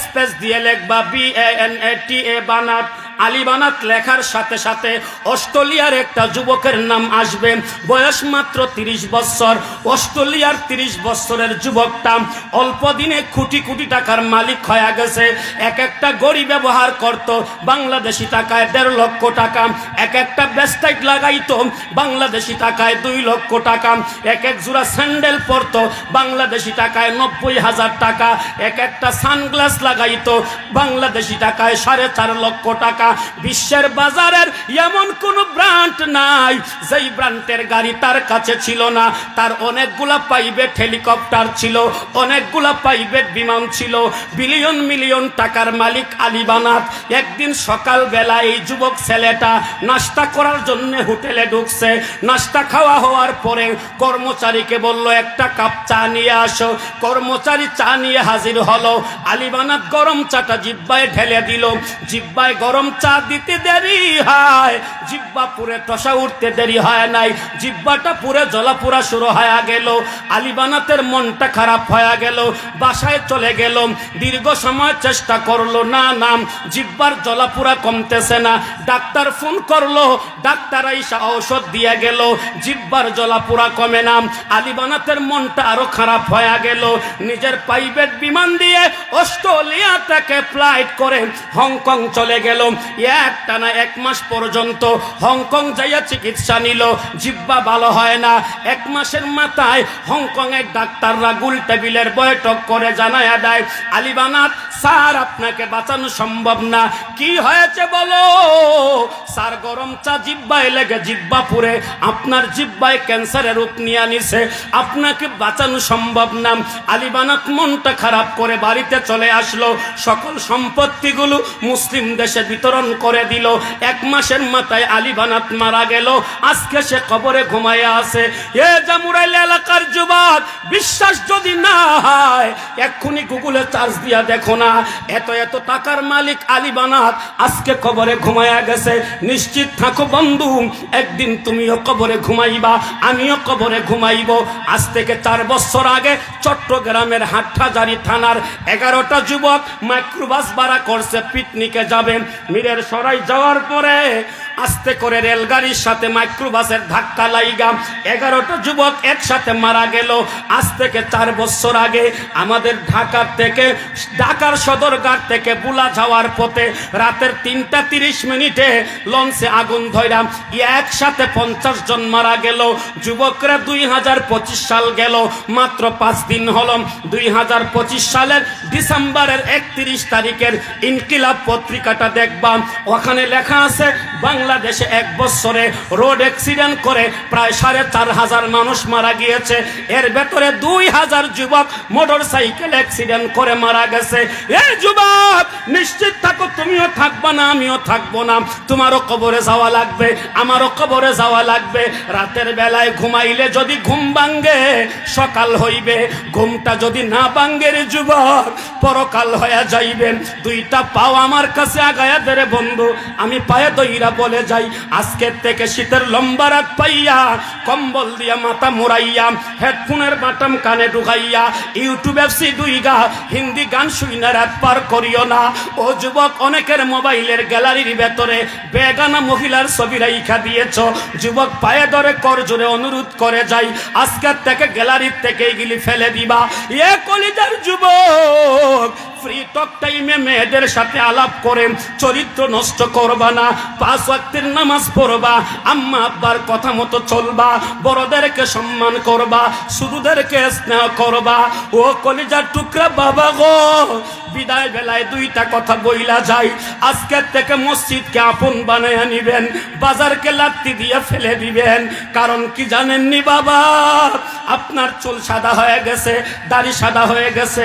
স্পেস দিয়ে লেখবা BANATA বানাত। আলী বানাত লেখার সাথে সাথে অস্ট্রেলিয়ার একটা যুবকের নাম আসবে, বয়স মাত্র 30 বছর। অস্ট্রেলিয়ার 30 বছরের যুবকটা অল্প দিনে কোটি কোটি টাকার মালিক হয়ে গেছে। এক একটা গড়ি ব্যবহার করত, বাংলাদেশি টাকায় 1.5 লক্ষ টাকা। এক একটা ব্যাস্টাইট লাগাইতো, বাংলাদেশি টাকায় 2 লক্ষ টাকা। এক এক জোড়া স্যান্ডেল পরতো, বাংলাদেশি টাকায় 90,000 টাকা। এক একটা সানগ্লাস লাগাইতো, বাংলাদেশি টাকায় 4.5 লক্ষ টাকা। বিশ্বের বাজারের এমন কোন ব্র্যান্ড নাই যেই ব্র্যান্ডের গাড়ি তার কাছে ছিল না। তার অনেকগুলা প্রাইভেট হেলিকপ্টার ছিল, অনেকগুলা প্রাইভেট বিমান ছিল। বিলিয়ন মিলিয়ন টাকার মালিক আলী বানাত। একদিন সকাল বেলা এই যুবক ছেলেটা নাস্তা করার জন্য হোটেলে ঢুকছে। নাস্তা খাওয়া হওয়ার পরে কর্মচারীকে বলল, একটা কাপ চা নিয়ে আসো। কর্মচারী চা নিয়ে হাজির হলো। আলী বানাত গরম চাটা জিব্বায় ঢেলে দিল। জিব্বায় গরম চা দিতে দেরি হয়, জিব্বা পুরে টসা উঠতে দেরি হয় নাই, জিব্বাটা পুরে জলাপুরা শুরু হয়ে গেল। আলী বানাতের মনটা খারাপ হয়ে গেল, বাসায় চলে গেল। দীর্ঘ সময় চেষ্টা করলো, না নাম জিব্বার জলাপুরা কমতেছে না। ডাক্তার ফোন করলো, ডাক্তার আইসা ঔষধ দিয়ে গেল, জিব্বার জলাপুরা কমে না। আলী বানাতের মনটা আরো খারাপ হয়ে গেল। নিজের প্রাইভেট বিমান দিয়ে অস্ট্রেলিয়া থেকে ফ্লাইট করে হংকং চলে গেল। একটানা 1 মাস পর্যন্ত হংকং যাইয়া চিকিৎসা নিল, জিব্বা ভালো হয় না। 1 মাসের মাথায় হংকং এর ডাক্তাররা গোল টেবিলের বৈঠক করে জানায়া দেয়, আলী বানাত স্যার আপনাকে বাঁচানো সম্ভব না। কি হয়েছে বলো? স্যার গরম চা জিব্বায় লেগে জিব্বা পুরে আপনার জিব্বায় ক্যান্সারের রূপ নিয়ে আনিছে, আপনাকে বাঁচানো সম্ভব না। আলী বানাত মনটা খারাপ করে বাড়িতে চলে আসলো, সকল সম্পত্তিগুলো মুসলিম দেশে বিতরণ করে দিল। 1 মাসের মাথায় আলী বানাত মারা গেল। আজকে সে কবরে ঘুমাইয়া আছে। এ জামুরাইল এলাকার যুবক, বিশ্বাস যদি না হয় এক্ষুনি গুগলে চার্জ দিয়া দেখো না, এত এত টাকার মালিক আলী বানাত আজকে কবরে ঘুমাইয়া গেছে। নিশ্চিত থাকো বন্ধু, একদিন তুমিও কবরে ঘুমাইবা, আমিও কবরে ঘুমাইব। আজ থেকে 4 বছর আগে চট্টগ্রামের হাটহাজারী থানার 11টা যুবক মাইক্রোবাস ভাড়া করছে, পিকনিকে যাবে। মীরের সরাই যাওয়ার পরে আস্তে করে রেলগাড়ির সাথে মাইক্রোবাসের ধাক্কা লাইগা 11টা যুবক একসাথে মারা গেল। আজ থেকে 4 বছর আগে আমাদের ঢাকার সদরঘাট থেকে বুলা যাওয়ার পথে রাতের 3টা 30 মিনিটে লঞ্চে আগুন ধইরা একসাথে 50 জন মারা গেল। যুবকরা 2025 সাল গেল, মাত্র 5 দিন হলো। 2025 সালের ডিসেম্বরের 31 তারিখের ইনকিলাব পত্রিকাটা দেখবা, ওখানে লেখা আছে বাংলাদেশে 1 বছরে রোড অ্যাক্সিডেন্ট করে প্রায় 4500 মানুষ মারা গিয়েছে। এর ভেতরে 2000 যুবক মোটর সাইকেল অ্যাক্সিডেন্ট করে মারা গেছে। এই যুবক, নিশ্চিত থাকো তুমিও থাকবা না, আমিও থাকবো না। তোমারও কবরে যাওয়া লাগবে, আমারও কবরে যাওয়া লাগবে। রাতের বেলায় ঘুমাইলে যদি ঘুম ভাঙ্গে সকাল হইবে, ঘুমটা যদি না ভাঙ্গে রে যুবক পরকাল হয়ে যাইবেন। 2টা পাও আমার কাছে আগায়া দেরে বন্ধু, আমি পায়ে দইরা বলে যাই, আজকের থেকে শীতের লম্বা রাত পাইয়া কম্বল দিয়া মাথা মুড়াইয়া হেডফোনের বাটাম কানে ঢুকাইয়া ইউটিউব এফসি দুইগা হিন্দি গান শুইনা রাত পার করিও না। ও যুবক, অনেকের মোবাইলের গ্যালারির ভেতরে বেগানা মহিলার ছবি রাইখা দিয়েছ। যুবক, পায়ে ধরে কর জোরে অনুরোধ করে যাই, আজকের থেকে গ্যালারির থেকে এগুলি ফেলে দিবা। এ কলিজার যুবক, ফ্রি টক টাইমে মেয়েদের সাথে আলাপ করে চরিত্র নষ্ট করবা না। 5 ওয়াক্তের নামাজ পড়বা, আম্মা আব্বার কথা মতো চলবা, বড়দেরকে সম্মান করবা, ছোটদেরকে স্নেহ করবা। ও কলিজার টুকরা বাবা গো, বিদায় বেলায় 2টা কথা বইলা যায়, আজকের থেকে মসজিদকে আপন বানায় নিবেন, বাজারকে লাত্তি দিয়ে ফেলে দিবেন। কারণ কি জানেননি বাবা, আপনার চুল সাদা হয়ে গেছে, দাড়ি সাদা হয়ে গেছে,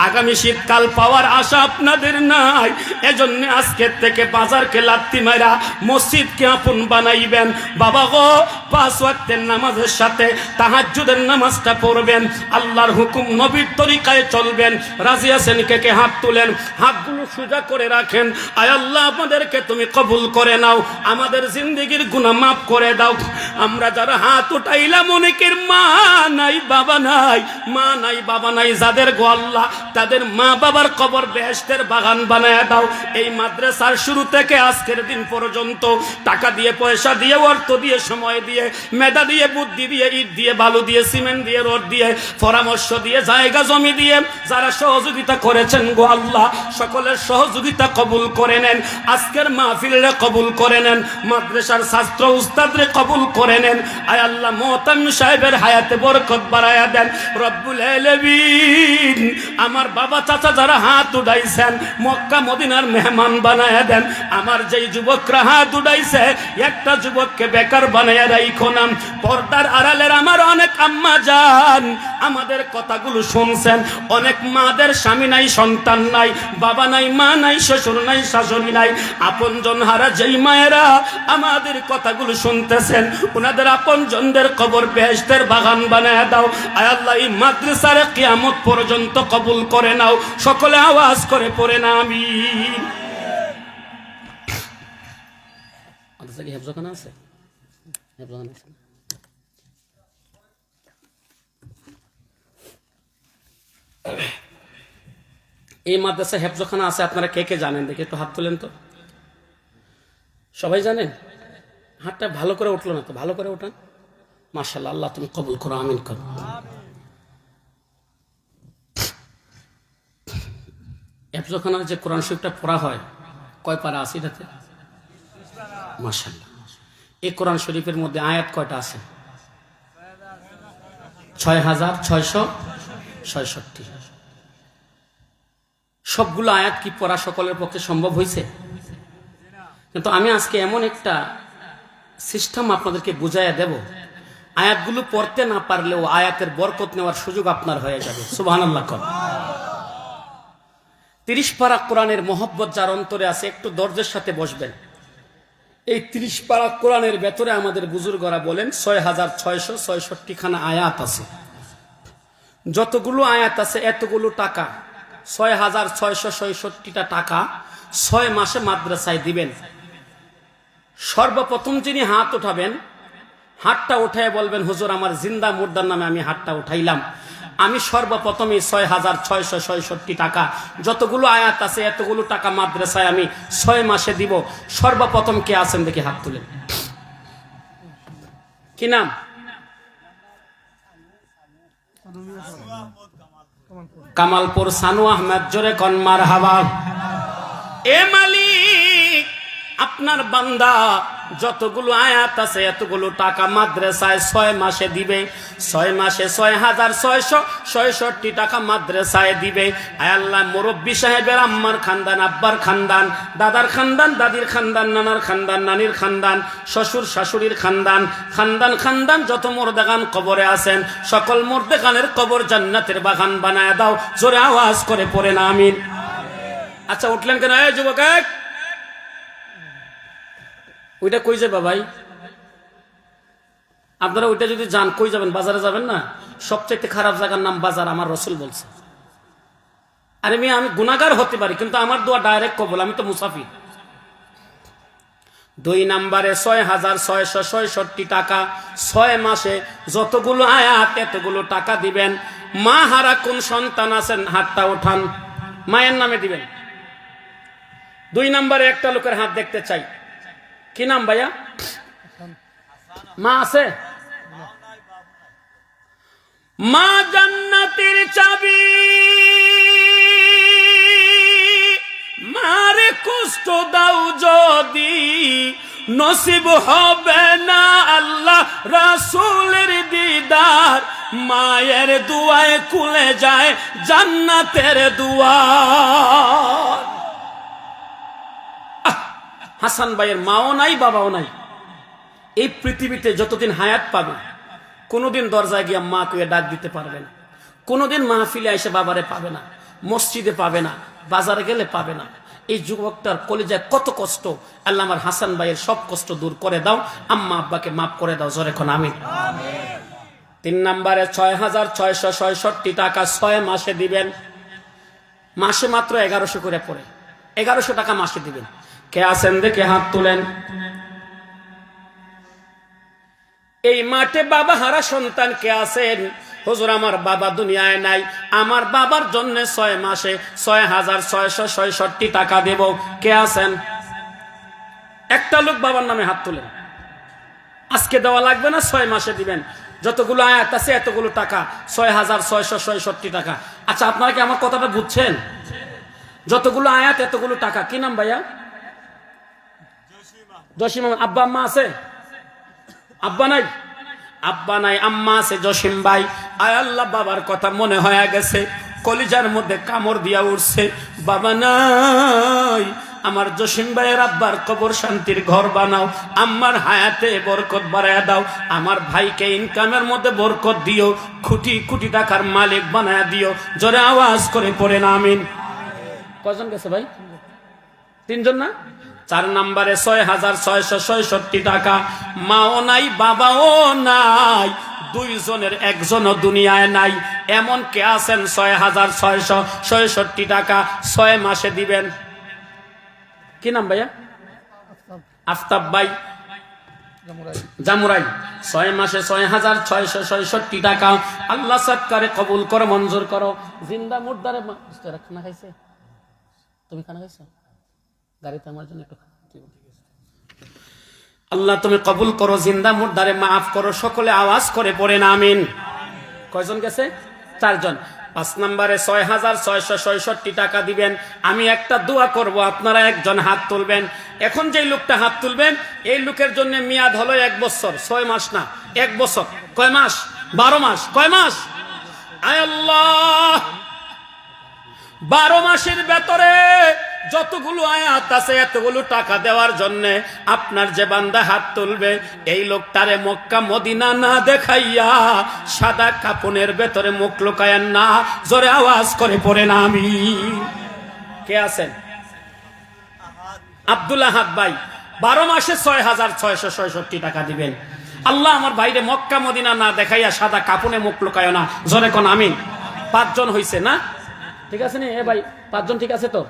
আগামী শীতকাল পাওয়ার আশা আপনাদের নাই। এজন্য আজকের থেকে বাজারকে লাত্তি মারা মসজিদকে আপন বানাইবেন। বাবা গো, 5 ওয়াক্তের নামাজের সাথে তাহাজ্জুদের নামাজটা পড়বেন, আল্লাহর হুকুম নবীর তরিকায় চলবেন। রাজি আছেন? কে হাত তুলেন, হাতগুলো সোজা করে রাখেন। আয় আল্লাহ, আমাদেরকে তুমি কবুল করে নাও, আমাদের জিন্দেগির গুনাহ মাফ করে দাও। আমরা যারা হাত উঠাইলাম, অনেকের মা নাই বাবা নাই, মা নাই বাবা নাই, যাদের গো আল্লাহ তাদের মা বাবার কবর বেহেশতের বাগান বানায় দাও। এই মাদ্রাসার শুরু থেকে আজকের দিন পর্যন্ত টাকা দিয়ে, পয়সা দিয়ে, অর্থ দিয়ে, সময় দিয়ে, মেধা দিয়ে, বুদ্ধি দিয়ে, ইট দিয়ে, বালু দিয়ে, সিমেন্ট দিয়ে, রড দিয়ে, পরামর্শ দিয়ে, জায়গা জমি দিয়ে যারা সহযোগিতা করেছেন গো আল্লাহ, সকলের সহযোগিতা কবুল করে নেন। আজকের মাহফিলরে কবুল করে নেন, মাদ্রাসার ছাত্র উস্তাদরে কবুল করে নেন। আয় আল্লাহ, মোহতামিম সাহেবের হায়াতে বরকত বাড়ায়া দেন রব্বুল আলামিন। আমার বাবা চাচা যারা হাত উঠাইছেন, মক্কা মদিনার মেহমান বানায়া দেন। আমার যেই যুবকরা হাত উঠাইছে, একটা যুবককে বেকার বানায়া রাইখো না। পর্দার আড়ালের আমার অনেক আম্মা জান আমাদের কথাগুলো শুনছেন। অনেক মাদের স্বামী নাই, সন্তান নাই, বাবা নাই, মা নাই, শ্বশুর নাই, শাশুড়ি নাই, আপনজন হারা যেই মায়েরা আমাদের কথাগুলো শুনতেছেন, ওনাদের আপনজনদের কবর বেহেশতের বাগান বানায় দাও। আয় আল্লাহ, এই মাদ্রাসার কিয়ামত পর্যন্ত কবুল করে নাও। সকলে আওয়াজ করে পড়ে না আমিন। খালি হেফজখানা আছে? হেফজখানা আছে না? এই মাদ্রাসা হেফজখানা আছে, আপনারা কে কে জানেন দেখি একটু হাত তুলেন তো। সবাই জানেন? হাতটা ভালো করে উঠলো না তো, ভালো করে উঠান। মাশাআল্লাহ, আল্লাহ তুমি কবুল করো, আমিন করো। হেফজখানার যে কোরআন শরীফটা পড়া হয়, কয় পারা আছে এটাতে? মাশাআল্লাহ। এই কোরআন শরীফের মধ্যে আয়াত কয়টা আছে? 6666। সবগুলো আয়াত কি পড়া সকলের পক্ষে সম্ভব হয়েছে? কিন্তু আমি আজকে এমন একটা সিস্টেম আপনাদেরকে বুঝাইয়া দেব, আয়াতগুলো পড়তে না পারলেও আয়াতের বরকত নেওয়ার সুযোগ আপনার হয়ে যাবে। সুবহানাল্লাহ। 30 পারা কোরআনের মহব্বত যার অন্তরে আছে, একটু ধৈর্যের সাথে বসবেন। এই 30 পারা কোরআনের ভেতরে আমাদের বুজুর্গরা বলেন 6666 খানা আয়াত আছে। যতগুলো আয়াত আছে এতগুলো টাকা, 6666টা টাকা 6 মাসে মাদ্রাসায় দিবেন। সর্বপ্রথম যিনি হাত উঠাবেন, হাতটা উঠায় বলবেন, হুজুর আমার জিন্দা মুর্দার নামে আমি হাতটা উঠাইলাম, আমি সর্বপ্রথমে 6666 টাকা যতগুলো আয়াত আছে এতগুলো টাকা মাদ্রাসায় আমি 6 মাসে দিব। সর্বপ্রথম কে আছেন দেখি হাত তুলেন। কি নাম? কামালপুর সানু আহমেদ। জোরে কোন মারহাবা। এ মালিক, আপনার বান্দা যতগুলো আয়াত আছে এতগুলো টাকা মাদ্রাসায় 6 মাসে দিবে। 6 মাসে 6666 টাকা মাদ্রাসায় দিবে। আয় আল্লাহ, মুরব্বী সাহেবের আম্মার খানদান, আব্বার খানদান, দাদার খানদান, দাদির খানদান, নানার খানদান, নানির খানদান, শ্বশুর শাশুড়ির খানদান, খানদান খানদান যত মুর্দাগান কবরে আছেন, সকল মুর্দাগানের কবর জান্নাতের বাগান বানায় দাও। জোরে আওয়াজ করে পড়ে না আমিন। আচ্ছা, উঠলেন কেন? এই যুবক, ওইটা কই যাবে ভাই? আপনারা ওইটা যদি যান, কই যাবেন? বাজারে যাবেন না? সবচেয়ে খারাপ জায়গার নাম বাজার, আমার রসুল বলছে। আরে মেয়ে, আমি গুনাহগার হতে পারি, কিন্তু আমার দোয়া ডাইরেক্ট কবুল, আমি তো মুসাফির। 2 নম্বরে 6666 টাকা 6 মাসে যতগুলো আয়াত এতগুলো টাকা দিবেন। মা হারা কোন সন্তান আছেন হাতটা ওঠান, মায়ের নামে দিবেন। 2 নম্বরে একটা লোকের হাত দেখতে চাই। কি নাম ভাইয়া? মা আছে? মা জান্নাতের চাবি, মারে কষ্ট দাও যদি নসিব হবে না আল্লাহ রাসূলের দিদার। মায়ের দুয়ায় খুলে যায় জান্নাতের দুয়ার। হাসান ভাইয়ের মাও নাই, বাবাও নাই। এই পৃথিবীতে যতদিন হায়াত পাবে কোনোদিন দরজায় গিয়ে মা কইয়া ডাক দিতে পারবে না, কোনোদিন মাহফিলে এসে বাবারে পাবে না, মসজিদে পাবে না, বাজারে গেলে পাবে না। এই যুবকটার কলিজায় কত কষ্ট। আল্লাহ আমার হাসান ভাইয়ের সব কষ্ট দূর করে দাও, আম্মা আব্বাকে মাফ করে দাও। জোরে কোন আমিন। 3 নম্বরে 6666 টাকা 6 মাসে দিবেন। মাসে মাত্র 1100 করে পড়ে, 1100 টাকা মাসে দিবেন। কে আছেন দেখে হাত তুলেন। এই মাঠে বাবা হারা সন্তান কে আছেন? হুজুর আমার বাবা দুনিয়ায় নাই, আমার বাবার জন্য 6 মাসে 6666 টাকা দেব। কে আছেন? একটা লোক বাবার নামে হাত তুলেন। আজকে দেওয়া লাগবে না, 6 মাসে দিবেন। যতগুলো আয়াত আছে এতগুলো টাকা 6666 টাকা। আচ্ছা, আপনারা কি আমার কথাটা বুঝছেন? যতগুলো আয়াত এতগুলো টাকা। কি নাম ভাইয়া? জসিম। আব্বা আম্মা আছে? আব্বা নাই? আব্বা নাই, আম্মা আছে। জসিম ভাই, আয় আল্লাহ, বাবার কথা মনে হয়ে গেছে, কলিজার মধ্যে কামড় দিয়া উঠছে। বাবা নাই, আমার জসিম ভাইয়ের আব্বার কবর শান্তির ঘর বানাও, আম্মার হায়াতে বরকত বাড়ায় দাও, আমার ভাইকে ইনকামের মধ্যে বরকত দিও, কোটি কোটি টাকার মালিক বানায় দিও। জোরে আওয়াজ করে পড়ে না আমিন। কয়জন গেছে ভাই? 3 জন না? 4 নম্বরে 6666 টাকা। মাও নাই, বাবাও নাই, 2 জনের 1 জনও দুনিয়ায় নাই। এমন কে আছেন 6666 টাকা 6 মাসে দিবেন? কি নাম ভাইয়া? আফতাব ভাই। জামুরাই 6 মাসে 6,666 টাকা। আল্লাহ সৎকারে কবুল করো, মঞ্জুর করো। জিন্দা মুর্দারে খানা খাইছে? তুমি খানা খাইছো? গাড়িতে আমার জন্য একটু আল্লাহ তুমি কবুল করো, জিন্দা মুর্দারে মাফ করো। সকলে আওয়াজ করে পড়েন আমিন। কয়জন গেছে? 4 জন। 5 নম্বরে 6,666 টাকা দিবেন। আমি একটা দোয়া করব, আপনারা একজন হাত তুলবেন। এখন যেই লোকটা হাত তুলবেন এই লোকের জন্য মেয়াদ হলো 1 বছর, 6 মাস না, 1 বছর। কয় মাস? 12 মাস। কয় মাস? আয় আল্লাহ, 12 মাসের ভেতরে যতগুলো আয়াত আছে এতগুলো টাকা দেওয়ার জন্য আপনার যে বান্দা হাত তুলবে এই লোকটারে মক্কা মদিনা না দেখাইয়া সাদা কাপনের ভেতরে মুখ লুকায়েন না। জোরে আওয়াজ করে পড়েন আমিন। কে আছেন? আব্দুল আহাদ ভাই 12 মাসে 6,666 টাকা দিবেন। আল্লাহ আমার ভাইরে মক্কা মদিনা না দেখাইয়া সাদা কাপনে মুখ লুকায় না। জোরে কোন আমিন। 5 জন হইছে না? ঠিক আছে নি? এ ভাই 5 জন ঠিক আছে তো?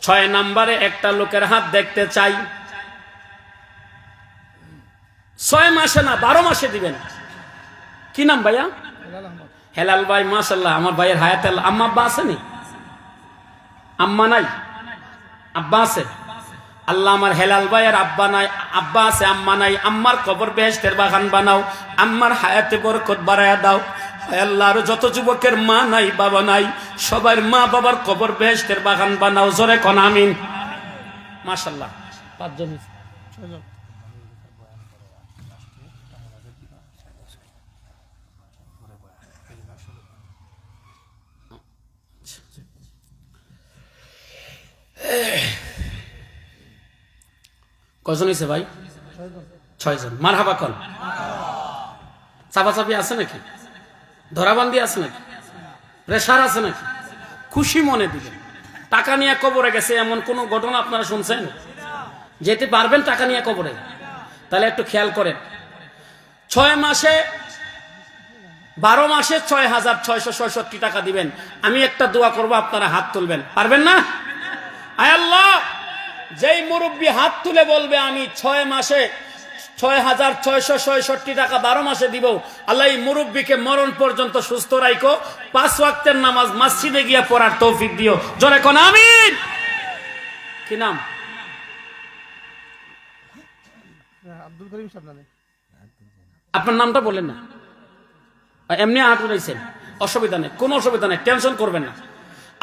6 নম্বরে একটা লোকের হাত দেখতে চাই। 6 মাসে না 12 মাসে দিবেন। কি নাম ভাইয়া? হেলাল ভাই। মাশাআল্লাহ, আমার ভাইয়ের হায়াত। আম্মা আব্বা আসেনি? আম্মা নাই, আব্বা আছে। আল্লাহ আমার হেলাল ভাইয়ের আব্বা নাই, আব্বা আছে, আম্মা নাই। আম্মার কবর বেহেশতের বাগান বানাও, আম্মার হায়াতে বরকত বাড়ায়া দাও। আল্লাহ আর যত যুবকের মা নাই বাবা নাই সবার মা বাবার কবর বেহেশতের বাগান বানাও। জোরে কোন আমিন। মাশাআল্লাহ 5 জন 6 জন। কজন হয়েছে ভাই? 6 জন। মারহাবা কোন। চাপাচাপি আছে নাকি? ধরাবান্দি আছে নাকি? প্রেশার আছে নাকি? খুশি মনে দিবেন। টাকা নিয়ে কবরে গেছে এমন কোন ঘটনা আপনারা শুনছেন? যেতে পারবেন টাকা নিয়ে কবরে? তাহলে একটু খেয়াল করেন। 6 মাসে 12 মাসে 6,666 টাকা দিবেন। আমি একটা দোয়া করব, আপনারা হাত তুলবেন। পারবেন না? আয় আল্লাহ, যেই মুরব্বী হাত তুলে বলবে আমি 6 মাসে 6,666 টাকা 12 মাসে দিব, আল্লাহ এই মুরব্বীকে মরণ পর্যন্ত সুস্থ রাখো। 5 ওয়াক্তের নামাজ মসজিদে গিয়া পড়ার তৌফিক দিও। জোরে কোন আমিন। কি নাম? আব্দুল করিম সাহেব। আপনার নামটা বলেন না। এমনি হাত উঠাইছেন, অসুবিধা নেই, কোনো অসুবিধা নেই, টেনশন করবেন না।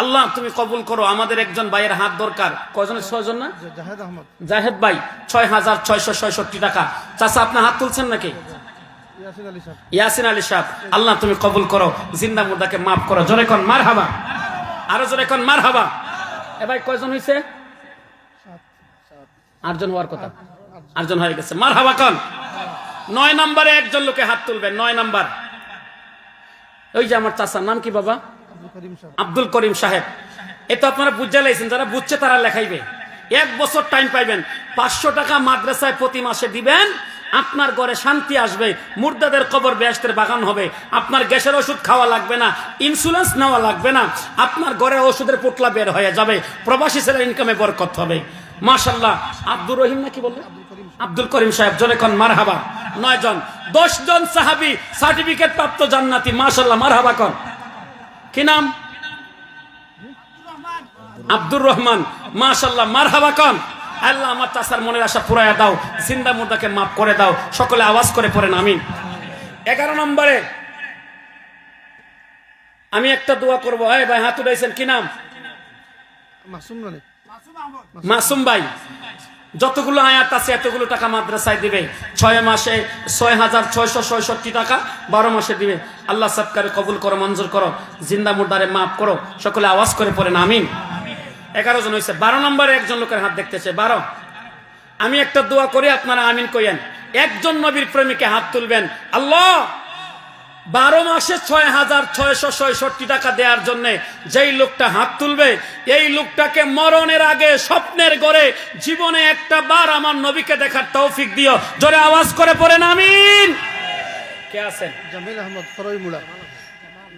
আল্লাহ তুমি কবুল করো। আমাদের একজন ভাইয়ের হাত দরকার। কয়জনের? 6 জন না? জাহেদ আহমদ। জাহেদ ভাই 6,666 টাকা। চাচা আপনি হাত তুলছেন নাকি? ইয়াসিন আলী সাহেব, আল্লাহ তুমি কবুল করো, জিন্দা মুর্দাকে মাফ করো। জোরে কোন মারহাবা। আরো জোরে কোন মারহাবা। এ ভাই কয়জন হইছে? 8 জন হওয়ার কথা, 8 জন হয়ে গেছে। মারহাবা কোন। 9 নম্বরে একজন লোকে হাত তুলবেন। 9 নম্বর ওই যে আমার চাচার নাম কি বাবা? আব্দুল করিম সাহেব। এ তো আপনারা বুঝে লাইছেন, যারা বুঝছে তারা লেখাইবে। 1 বছর টাইম পাইবেন। 500 টাকা মাদ্রাসায় প্রতি মাসে দিবেন। আপনার ঘরে শান্তি আসবে, মুর্দাদের কবর বেহেশতের বাগান হবে। আপনার গ্যাসের ওষুধ খাওয়া লাগবে না, ইন্স্যুরেন্স নেওয়া লাগবে না। আপনার ঘরে ওষুধের পোটলা বের হয়ে যাবে। প্রবাসী ছেলের ইনকামে বরকত হবে। মাশাআল্লাহ। আব্দুর রহিম নাকি বললেন? আব্দুল করিম সাহেব। জোরে কোন মারহাবা। 9 জন। 10 জন সাহাবী সার্টিফিকেট প্রাপ্ত জান্নাতি। মাশাআল্লাহ, মারহাবা কোন। কি নাম? আব্দুর রহমান। মাশাআল্লাহ, মারহাবা কোন। আল্লাহ আমার চাচার মনের আশা পুরাইয়া দাও, জিন্দা মুর্দাকে মাফ করে দাও। সকলে আওয়াজ করে পড়েন আমিন। 11 নম্বরে আমি একটা দোয়া করব। এই ভাই হাত উঠাইছেন, কি নাম? মাসুম ভাই। যতগুলো আয়াত আছে এতগুলো টাকা মাদ্রাসায় দিবে। 6 মাসে 6,666 টাকা, 12 মাসে দিবে। আল্লাহ সৎকারে কবুল করো, মঞ্জুর করো, জিন্দা মুর্দারে মাফ করো। সকলে আওয়াজ করে পড়েন আমিন। 11 জন হয়েছে। 12 নম্বরে একজন লোকের হাত দেখতেছে। 12। আমি একটা দোয়া করি, আপনারা আমিন কইেন। একজন নবীর প্রেমিকে হাত তুলবেন। আল্লাহ 12 মাসে 6,666 টাকা দেওয়ার জন্য যেই লোকটা হাত তুলবে এই লোকটাকে মরণের আগে স্বপ্নের ঘরে জীবনে একটা বার আমার নবীকে দেখার তৌফিক দিও। জোরে আওয়াজ করে পড়েন আমিন। কে আছেন? জামাল আহমদ করইমুড়া।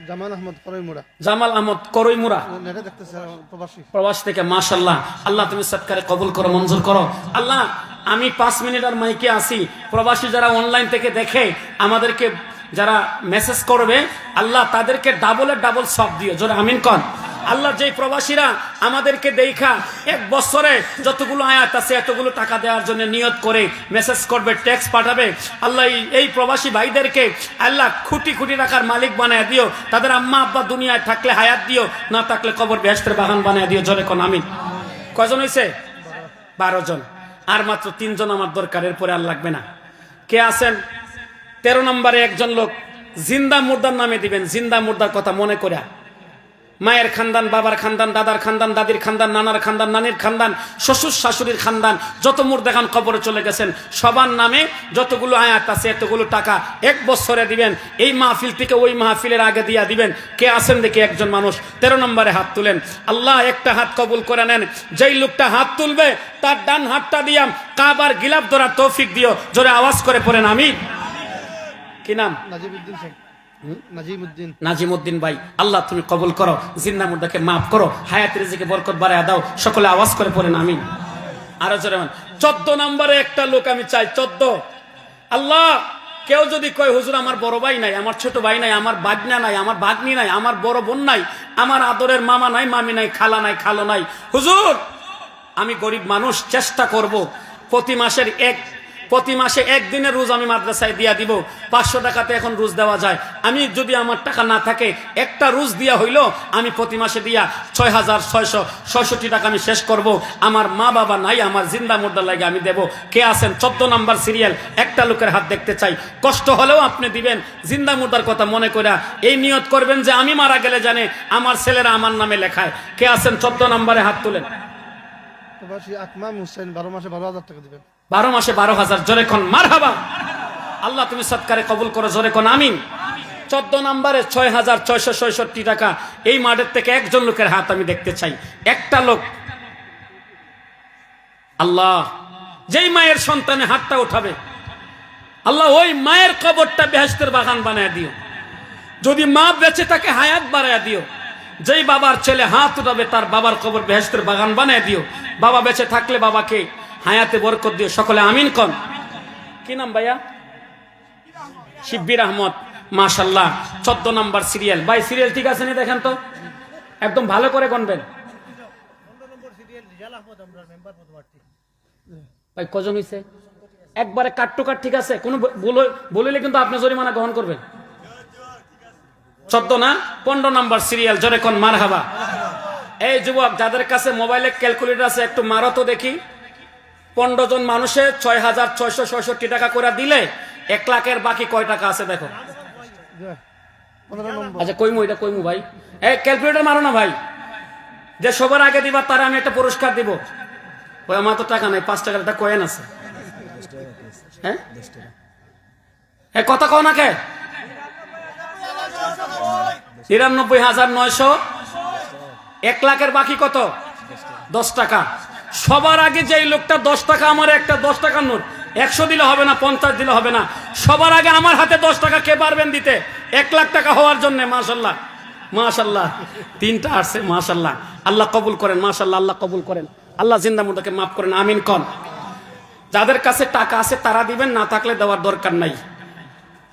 জামাল আহমদ করইমুড়া। জামাল আহমদ করইমুড়া নেটে দেখতেছে, প্রবাসী। প্রবাস থেকে। মাশাআল্লাহ, আল্লাহ তুমি সৎকারে কবুল করো, মঞ্জুর করো। আল্লাহ আমি 5 মিনিট আর মাইকে আসি, প্রবাসী যারা অনলাইন থেকে দেখে আমাদেরকে যারা মেসেজ করবে, আল্লাহ তাদেরকে ডাবলের ডাবল সব দিও, জোরে আমিন কন। আল্লাহ যেই প্রবাসীরা আমাদেরকে দেখা 1 বছরে যতগুলো আয়াত আছে এতগুলো টাকা দেওয়ার জন্য নিয়ত করে মেসেজ করবে, টেক্সট পাঠাবে, আল্লাহ এই প্রবাসী ভাইদেরকে আল্লাহ কোটি কোটি টাকার মালিক বানায় দিও। তাদের আম্মা আব্বা দুনিয়ায় থাকলে হায়াত দিও, না থাকলে কবর বেহেশতের বাগান বানায় দিও, জোরে কোন আমিন। কয়জন হয়েছে? 12 জন। আর মাত্র 3 জন আমার দরকার, এরপরে আর লাগবে না। কে আছেন? 13 নম্বরে একজন লোক জিন্দা মুর্দার নামে দিবেন। জিন্দা মুর্দার কথা মনে করে, মায়ের খানদান, বাবার খানদান, দাদার খানদান, দাদির খানদান, নানার খানদান, নানির খানদান, শ্বশুর শাশুড়ির খানদান, যত মুর্দাখান কবরে চলে গেছেন সবার নামে যতগুলো আয়াত আছে এতগুলো টাকা 1 বছরে দিবেন। এই মাহফিল থেকে ওই মাহফিলের আগে দিয়া দিবেন। কে আছেন দেখি একজন মানুষ? 13 নম্বরে হাত তুলেন। আল্লাহ একটা হাত কবুল করে নেন। যেই লোকটা হাত তুলবে তার ডান হাতটা দিয়াম কাবার গিলাফ ধরার তৌফিক দিও, জোরে আওয়াজ করে পড়েন আমিন। কি নাম? নাজিমউদ্দিন সাহেব। নাজিমউদ্দিন। নাজিমউদ্দিন ভাই, আল্লাহ তুমি কবুল করো, জিন্দা মুর্দাকে মাফ করো, হায়াত রিজিকে বরকত বাড়ায় দাও। সকলে আওয়াজ করে পড়েন আমিন। আরো জোরে মান। 14 নম্বরে একটা লোক আমি চাই। 14। আল্লাহ কেউ যদি কয় হুজুর আমার বড় ভাই নাই, আমার ছোট ভাই নাই, আমার বাগনা নাই, আমার ভাগ্নি নাই, আমার বড় বোন নাই, আমার আদরের মামা নাই, মামি নাই, খালা নাই, খালো নাই, হুজুর আমি গরিব মানুষ, চেষ্টা করব প্রতি মাসে 1 দিনের রোজ আমি মাদ্রাসায় দিয়া দিব। 500 টাকাতে এখন রোজ দেওয়া যায়। আমি যদি আমার টাকা না থাকে একটা রোজ দিয়া হইল আমি প্রতি মাসে দিয়া 6666 টাকা আমি শেষ করব। আমার মা বাবা নাই, আমার জিন্দা মুর্দার লাগে আমি দেব। কে আছেন? 14 নম্বর সিরিয়াল। একটা লোকের হাত দেখতে চাই। কষ্ট হলেও আপনি দিবেন, জিন্দা মুর্দার কথা মনে করে এই নিয়ত করবেন যে আমি মারা গেলে জানে আমার ছেলেরা আমার নামে লেখায়। কে আছেন? 14 নম্বরে হাত তুলেন। প্রবাসী আকমাম হোসেন 12 মাসে 12,000 টাকা দিবেন। 12 মাসে 12,000, জোরে কোন মারহাবা। আল্লাহ তুমি সৎকারে কবুল করো, জোরে কোন আমিন। 14 নম্বরে 6,666 টাকা। এই মাঠের থেকে একজন লোকের হাত আমি দেখতে চাই। একটা লোক। আল্লাহ যেই মায়ের সন্তানে হাতটা উঠাবে, আল্লাহ ওই মায়ের কবরটা বেহেশতের বাগান বানায় দিও। যদি মা বেঁচে থাকে হায়াত বাড়ায় দিও। যেই বাবার ছেলে হাত উঠাবে তার বাবার কবর বেহেশতের বাগান বানায় দিও। বাবা বেঁচে থাকলে বাবাকে হায়াতে বরকত দিও। সকলে আমিন কন। কি নাম ভাইয়া? শিব্বির আহমদ, মাশাআল্লাহ। 14 নম্বর সিরিয়াল। ভাই সিরিয়াল ঠিক আছে নি দেখেন তো, একদম ভালো করে গণবেন ভাই। কজন হইছে? একবারে কাট টু কাট ঠিক আছে? কোনো বলিলে কিন্তু আপনি জরিমানা গ্রহণ করবেন। 14 না 15 নম্বর সিরিয়াল, জোরে কোন মারহাবা। এই যুবক যাদের কাছে মোবাইলে ক্যালকুলেটর আছে একটু মারো তো দেখি। 15 জন মানুষে 6,666 টাকা করে দিলে 1 লাখের বাকি কয় টাকা আছে দেখো। 15 নম্বর। আচ্ছা কইমু, এটা কইমু ভাই। এই ক্যালকুলেটর মারো না ভাই। যে সবার আগে দিবা তার আমি একটা পুরস্কার দিব। ওই আমার তো টাকা নাই, 5 টাকার একটা কয়েন আছে। হ্যাঁ এই কথা কও না কে? 99,900। 1 লাখের বাকি কত? 10 টাকা। সবার আগে যেই লোকটা 10 টাকা, আমার একটা 10 টাকার নোট 100 দিলে হবে না, 50 দিলে হবে না, সবার আগে আমার হাতে 10 টাকা কে পারবেন দিতে 1 লাখ টাকা হওয়ার জন্য? মাশাআল্লাহ মাশাআল্লাহ। 3টা আসছে মাশাআল্লাহ। আল্লাহ কবুল করেন, মাশাআল্লাহ। আল্লাহ কবুল করেন। আল্লাহ জিন্দা মুর্দাকে মাফ করেন, আমিন কন। যাদের কাছে টাকা আছে তারা দিবেন, না থাকলে দেওয়ার দরকার নাই।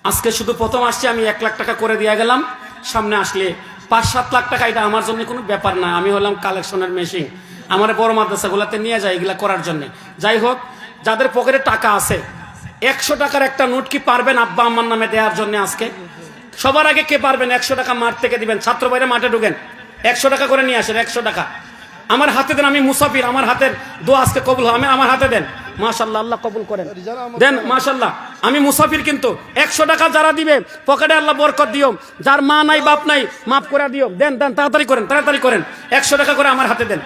আজকে শুধু প্রথম আসছি, আমি 1 লাখ টাকা করে দিয়ে গেলাম। সামনে আসলে 5-7 লাখ টাকা, এটা আমার জন্য কোনো ব্যাপার না। আমি হলাম কালেকশনের মেশিন। আমার বড় মাদ্রাসাগুলোতে নিয়ে যায় এগুলা করার জন্য। যাই হোক, যাদের পকেটে টাকা আছে 100 টাকার একটা নোট কি পারবেন আব্বা আম্মার নামে দেওয়ার জন্য? আজকে সবার আগে কে পারবেন 100 টাকা মাঠ থেকে দিবেন? ছাত্র ভাইরা মাঠে ঢুকেন, 100 টাকা করে নিয়ে আসেন। 100 টাকা আমার হাতে দেন। আমি মুসাফির, আমার হাতের দোয়া আজকে কবুল হবে। আমার হাতে দেন। মাশাআল্লাহ, আল্লাহ কবুল করেন। দেন মাশাআল্লাহ। আমি মুসাফির কিন্তু 100 টাকা যারা দিবে পকেটে আল্লাহ বরকত দিও। যার মা নাই বাপ নাই মাফ করে দিও। দেন দেন, তাড়াতাড়ি করেন, তাড়াতাড়ি করেন। 100 টাকা করে আমার হাতে দেন।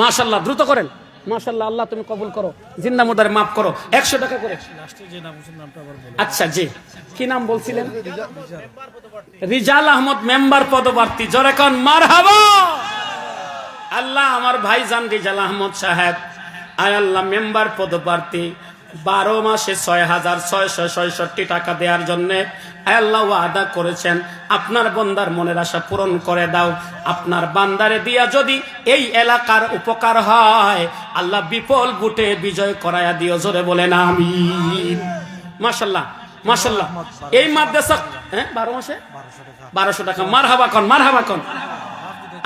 মাশাআল্লাহ, দ্রুত করেন। মাশাআল্লাহ, আল্লাহ তুমি কবুল করো, জিন্দা মুর্দারে মাফ করো। 100 টাকা করে। আচ্ছা জি, কি নাম বলছিলেন? রিজাল আহমদ, মেম্বার পদপ্রার্থী, জোরে কোন মারহাবা। আল্লাহ আমার ভাইজান রিজাল আহমদ সাহেব, আয় আল্লাহ মেম্বার পদপ্রার্থী, 12 মাসে 6,666 টাকা দেওয়ার জন্য আল্লাহ ওয়াদা করেছেন, আপনার বান্দার মনের আশা পূরণ করে দাও। আপনার বান্দারে দিয়া যদি এই এলাকার উপকার হয়, আল্লাহ বিপুল বুটে বিজয় করায়া দিও। জোরে বলেন আমিন। মাশাআল্লাহ মাশাআল্লাহ। এই মাদ্রাসা 12 মাসে 1200 টাকা। মারহাবা কোন, মারহাবা কোন।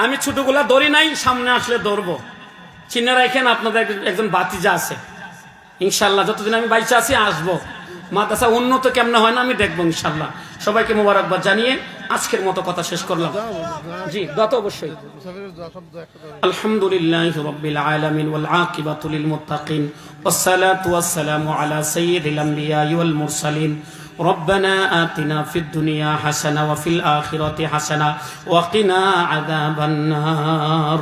আমি ছোটগুলা দৌড়ি নাই, সামনে আসলে দৌড়বো। চিনে রাখেন, আপনাদের একজন বাতিজা আছে, ইনশাল্লাহ যতদিন আমি বাইচে আছি আসবো। মাদ্রাসা উন্নত কেমনে হয় না আমি দেখবো ইনশাল্লাহ। সবাইকে মোবারকবাদ জানিয়ে আজকের মতো কথা শেষ করলাম। জি, দত অবশ্যই। আলহামদুলিল্লাহি রাব্বিল আলামিন ওয়াল আকিবাতু লিল মুত্তাকিন ওয়াসসালাতু ওয়াসসালামু আলা সাইয়্যিদিল আমবিয়া ওয়াল মুরসালিন। ربنا آتنا في الدنيا حسنة وفي الآخرة حسنة وقنا عذاب النار।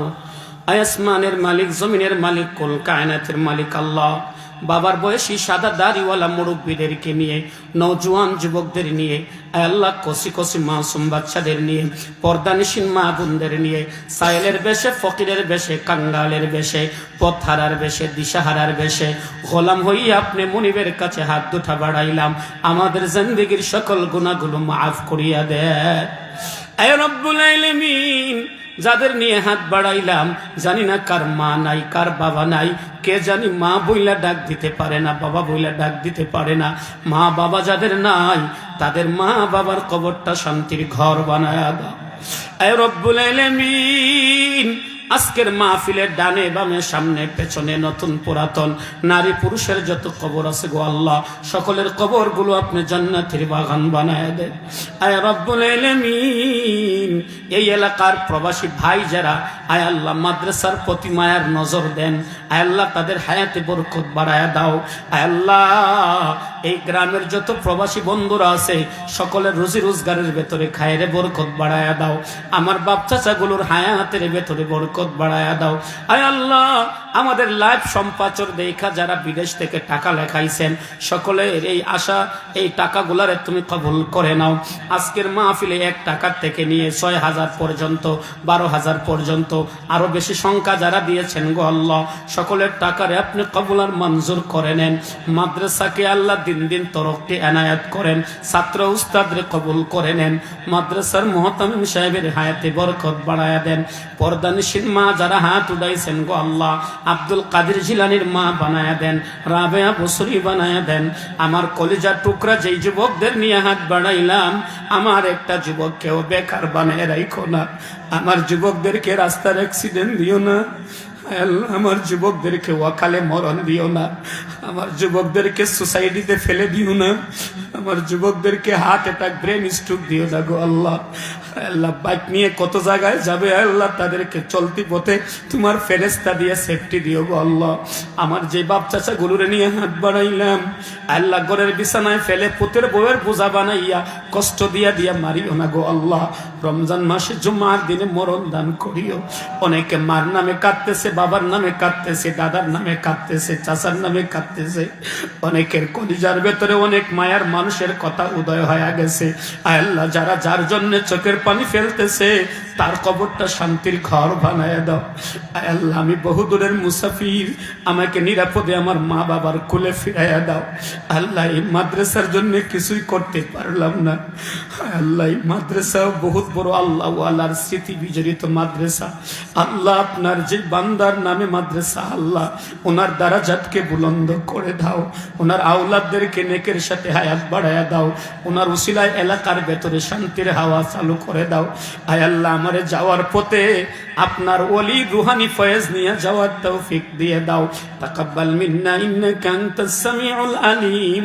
আসমানের মালিক, জমিনের মালিক, কুল কায়নাতের মালিক আল্লাহ, বাবার বয়সী সাদা দাড়িওয়ালা মুরব্বীদেরকে নিয়ে, নওজোয়ান যুবকদের নিয়ে, আল্লাহ কষি কষি মাসুম বাচ্চাদের নিয়ে, পর্দানিসীন মা বোনদের নিয়ে, সাইলের বেশে, ফকিরের বেশে, কাঙ্গালের বেশে, পথহারার বেশে, দিশাহারার বেশে গোলাম হইয়া আপনি মুনিবের কাছে হাত দুটা বাড়াইলাম। আমাদের জিন্দেগীর সকল গুনাহগুলো মাফ করিয়া দেন এ রব্বুল আলামিন। যাদের নিয়ে হাত বাড়াইলাম, জানি না কার মা নাই, কার বাবা নাই। কে জানি মা বইলা ডাক দিতে পারে না, বাবা বইলা ডাক দিতে পারে না। মা বাবা যাদের নাই, তাদের মা বাবার কবরটা শান্তির ঘর বানায়া দাও এ রব্বুল আলামিন। আজকের মাহফিলের ডানে বামে, সামনে পেছনে, নতুন পুরাতন, নারী পুরুষের যত কবর আছে গো আল্লাহ, সকলের কবরগুলো আপনি জান্নাতের বাগান বানায় দেন আয় রব্বুল আলামিন। এই এলাকার প্রবাসী ভাই যারা, আয় আল্লাহ মাদ্রাসার প্রতি মায়ার নজর দেন, আয় আল্লাহ তাদের হায়াতে বরকত বাড়ায়া দাও। আয় আল্লাহ এই গ্রামের যত প্রবাসী বন্ধুরা আছে, সকলের রুজি রোজগারের ভেতরে খায়ের বরকত বাড়ায়া দাও। আমার বাপ চাচাগুলোর হায়াতের ভেতরে বরকত বাড়ায়া দাও। আয় আল্লাহ আমাদের লাইভ সম্প্রচার দেখা যারা বিদেশ থেকে টাকা লেখাইছেন, সকলের এই আশা, এই টাকাগুলারে তুমি কবুল করে নাও। আজকের মাহফিলে 1 টাকার থেকে নিয়ে 6,000 পর্যন্ত, 12,000 পর্যন্ত, আরো বেশি সংখ্যা যারা দিয়েছেন গো আল্লাহ, সকলের টাকারে আপনি কবুল আর মঞ্জুর করে নেন। মাদ্রাসাকে আল্লাহ দিন দিন তরক্কি এনায়েত করেন, ছাত্র উস্তাদরে কবুল করে নেন। মাদ্রাসার মুহতামিম সাহেবের হায়াতে বরকত বাড়ায়া দেন। পর্দানিসীন মা যারা হাত উঠাইছেন গো আল্লাহ, আব্দুল কাদের জিলানির মা বানায়া দেন, রাবেয়া বসরি বানায়া দেন। আমার কলিজার টুকরা যেই যুবকদের নিয়ে হাত বাড়াইলাম, আমার একটা যুবককেও বেকার বানায় রাখো না। আমার যুবকদেরকে রাস্তার অ্যাক্সিডেন্ট দিও না। আমার যুবকদেরকে ওয়াকালে মরণ দিও না। আমার যুবকদেরকে সোসাইটিতে ফেলে দিও না। আমার যুবকদেরকে হার্ট অ্যাটাক, ব্রেন স্ট্রোক দিও না গো আল্লাহ। আল্লাহ বাইক নিয়ে কত জায়গায় যাবে, আল্লাহ তাদেরকে চলতি পথে তোমার ফেরেশতা দিয়ে সেফটি দিও গো আল্লাহ। আমার যে বাপ চাচা গুলোরে নিয়ে হাত বাড়াইলাম, আল্লাহ ঘরের বিছানায় ফেলে পুতের বউয়ের বোঝা বানাইয়া কষ্ট দিয়া দিয়া মারিও না গো আল্লাহ। রমজান মাসে জুমার দিনে মরণ দান করিও। অনেকে মার নামে কাঁদতেছে, বাবার নামে কাঁদতেছে, দাদার নামে কাঁদতেছে, চাচার নামে কাঁদতেছে। অনেকের কলিজার ভেতরে অনেক মায়ার মানুষের কথা উদয় হয়ে গেছে। আল্লাহ যারা যার জন্য চোখের পানি ফেলতেছে, তার কবরটা শান্তির ঘর বানায় দাও। আল্লাহ আমি বহুদূরের মুসাফির, আমাকে নিরাপদে আমার মা বাবার কোলে ফিরাইয়া দাও। আল্লাহ এই মাদ্রাসার জন্য কিছুই করতে পারলাম না। আল্লাহ এই মাদ্রাসা বহুত বড় আল্লাহ আল্লাহর স্মৃতি বিজড়িত মাদ্রাসা। আল্লাহ আপনার যে বান্দার নামে মাদ্রাসা, আল্লাহ ওনার দারাজাতকে বুলন্দ করে দাও। ওনার আওলাদদেরকে নেকের সাথে হায়াত বাড়ায়া দাও। ওনার উসিলায় এলাকার ভেতরে শান্তির হাওয়া চালু করে দাও। আয় আল্লাহ আমারে যাওয়ার পথে আপনার ওলি রুহানি ফয়েজ নিয়ে যাওয়ার তৌফিক দিয়ে দাও। তাকাব্বাল মিন্না ইন্নাকা আনতাস সামিউল আলিম।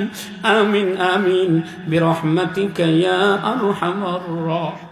আমিন আমিন বিরহমাতিকা ইয়া আরহামার রাহিমিন।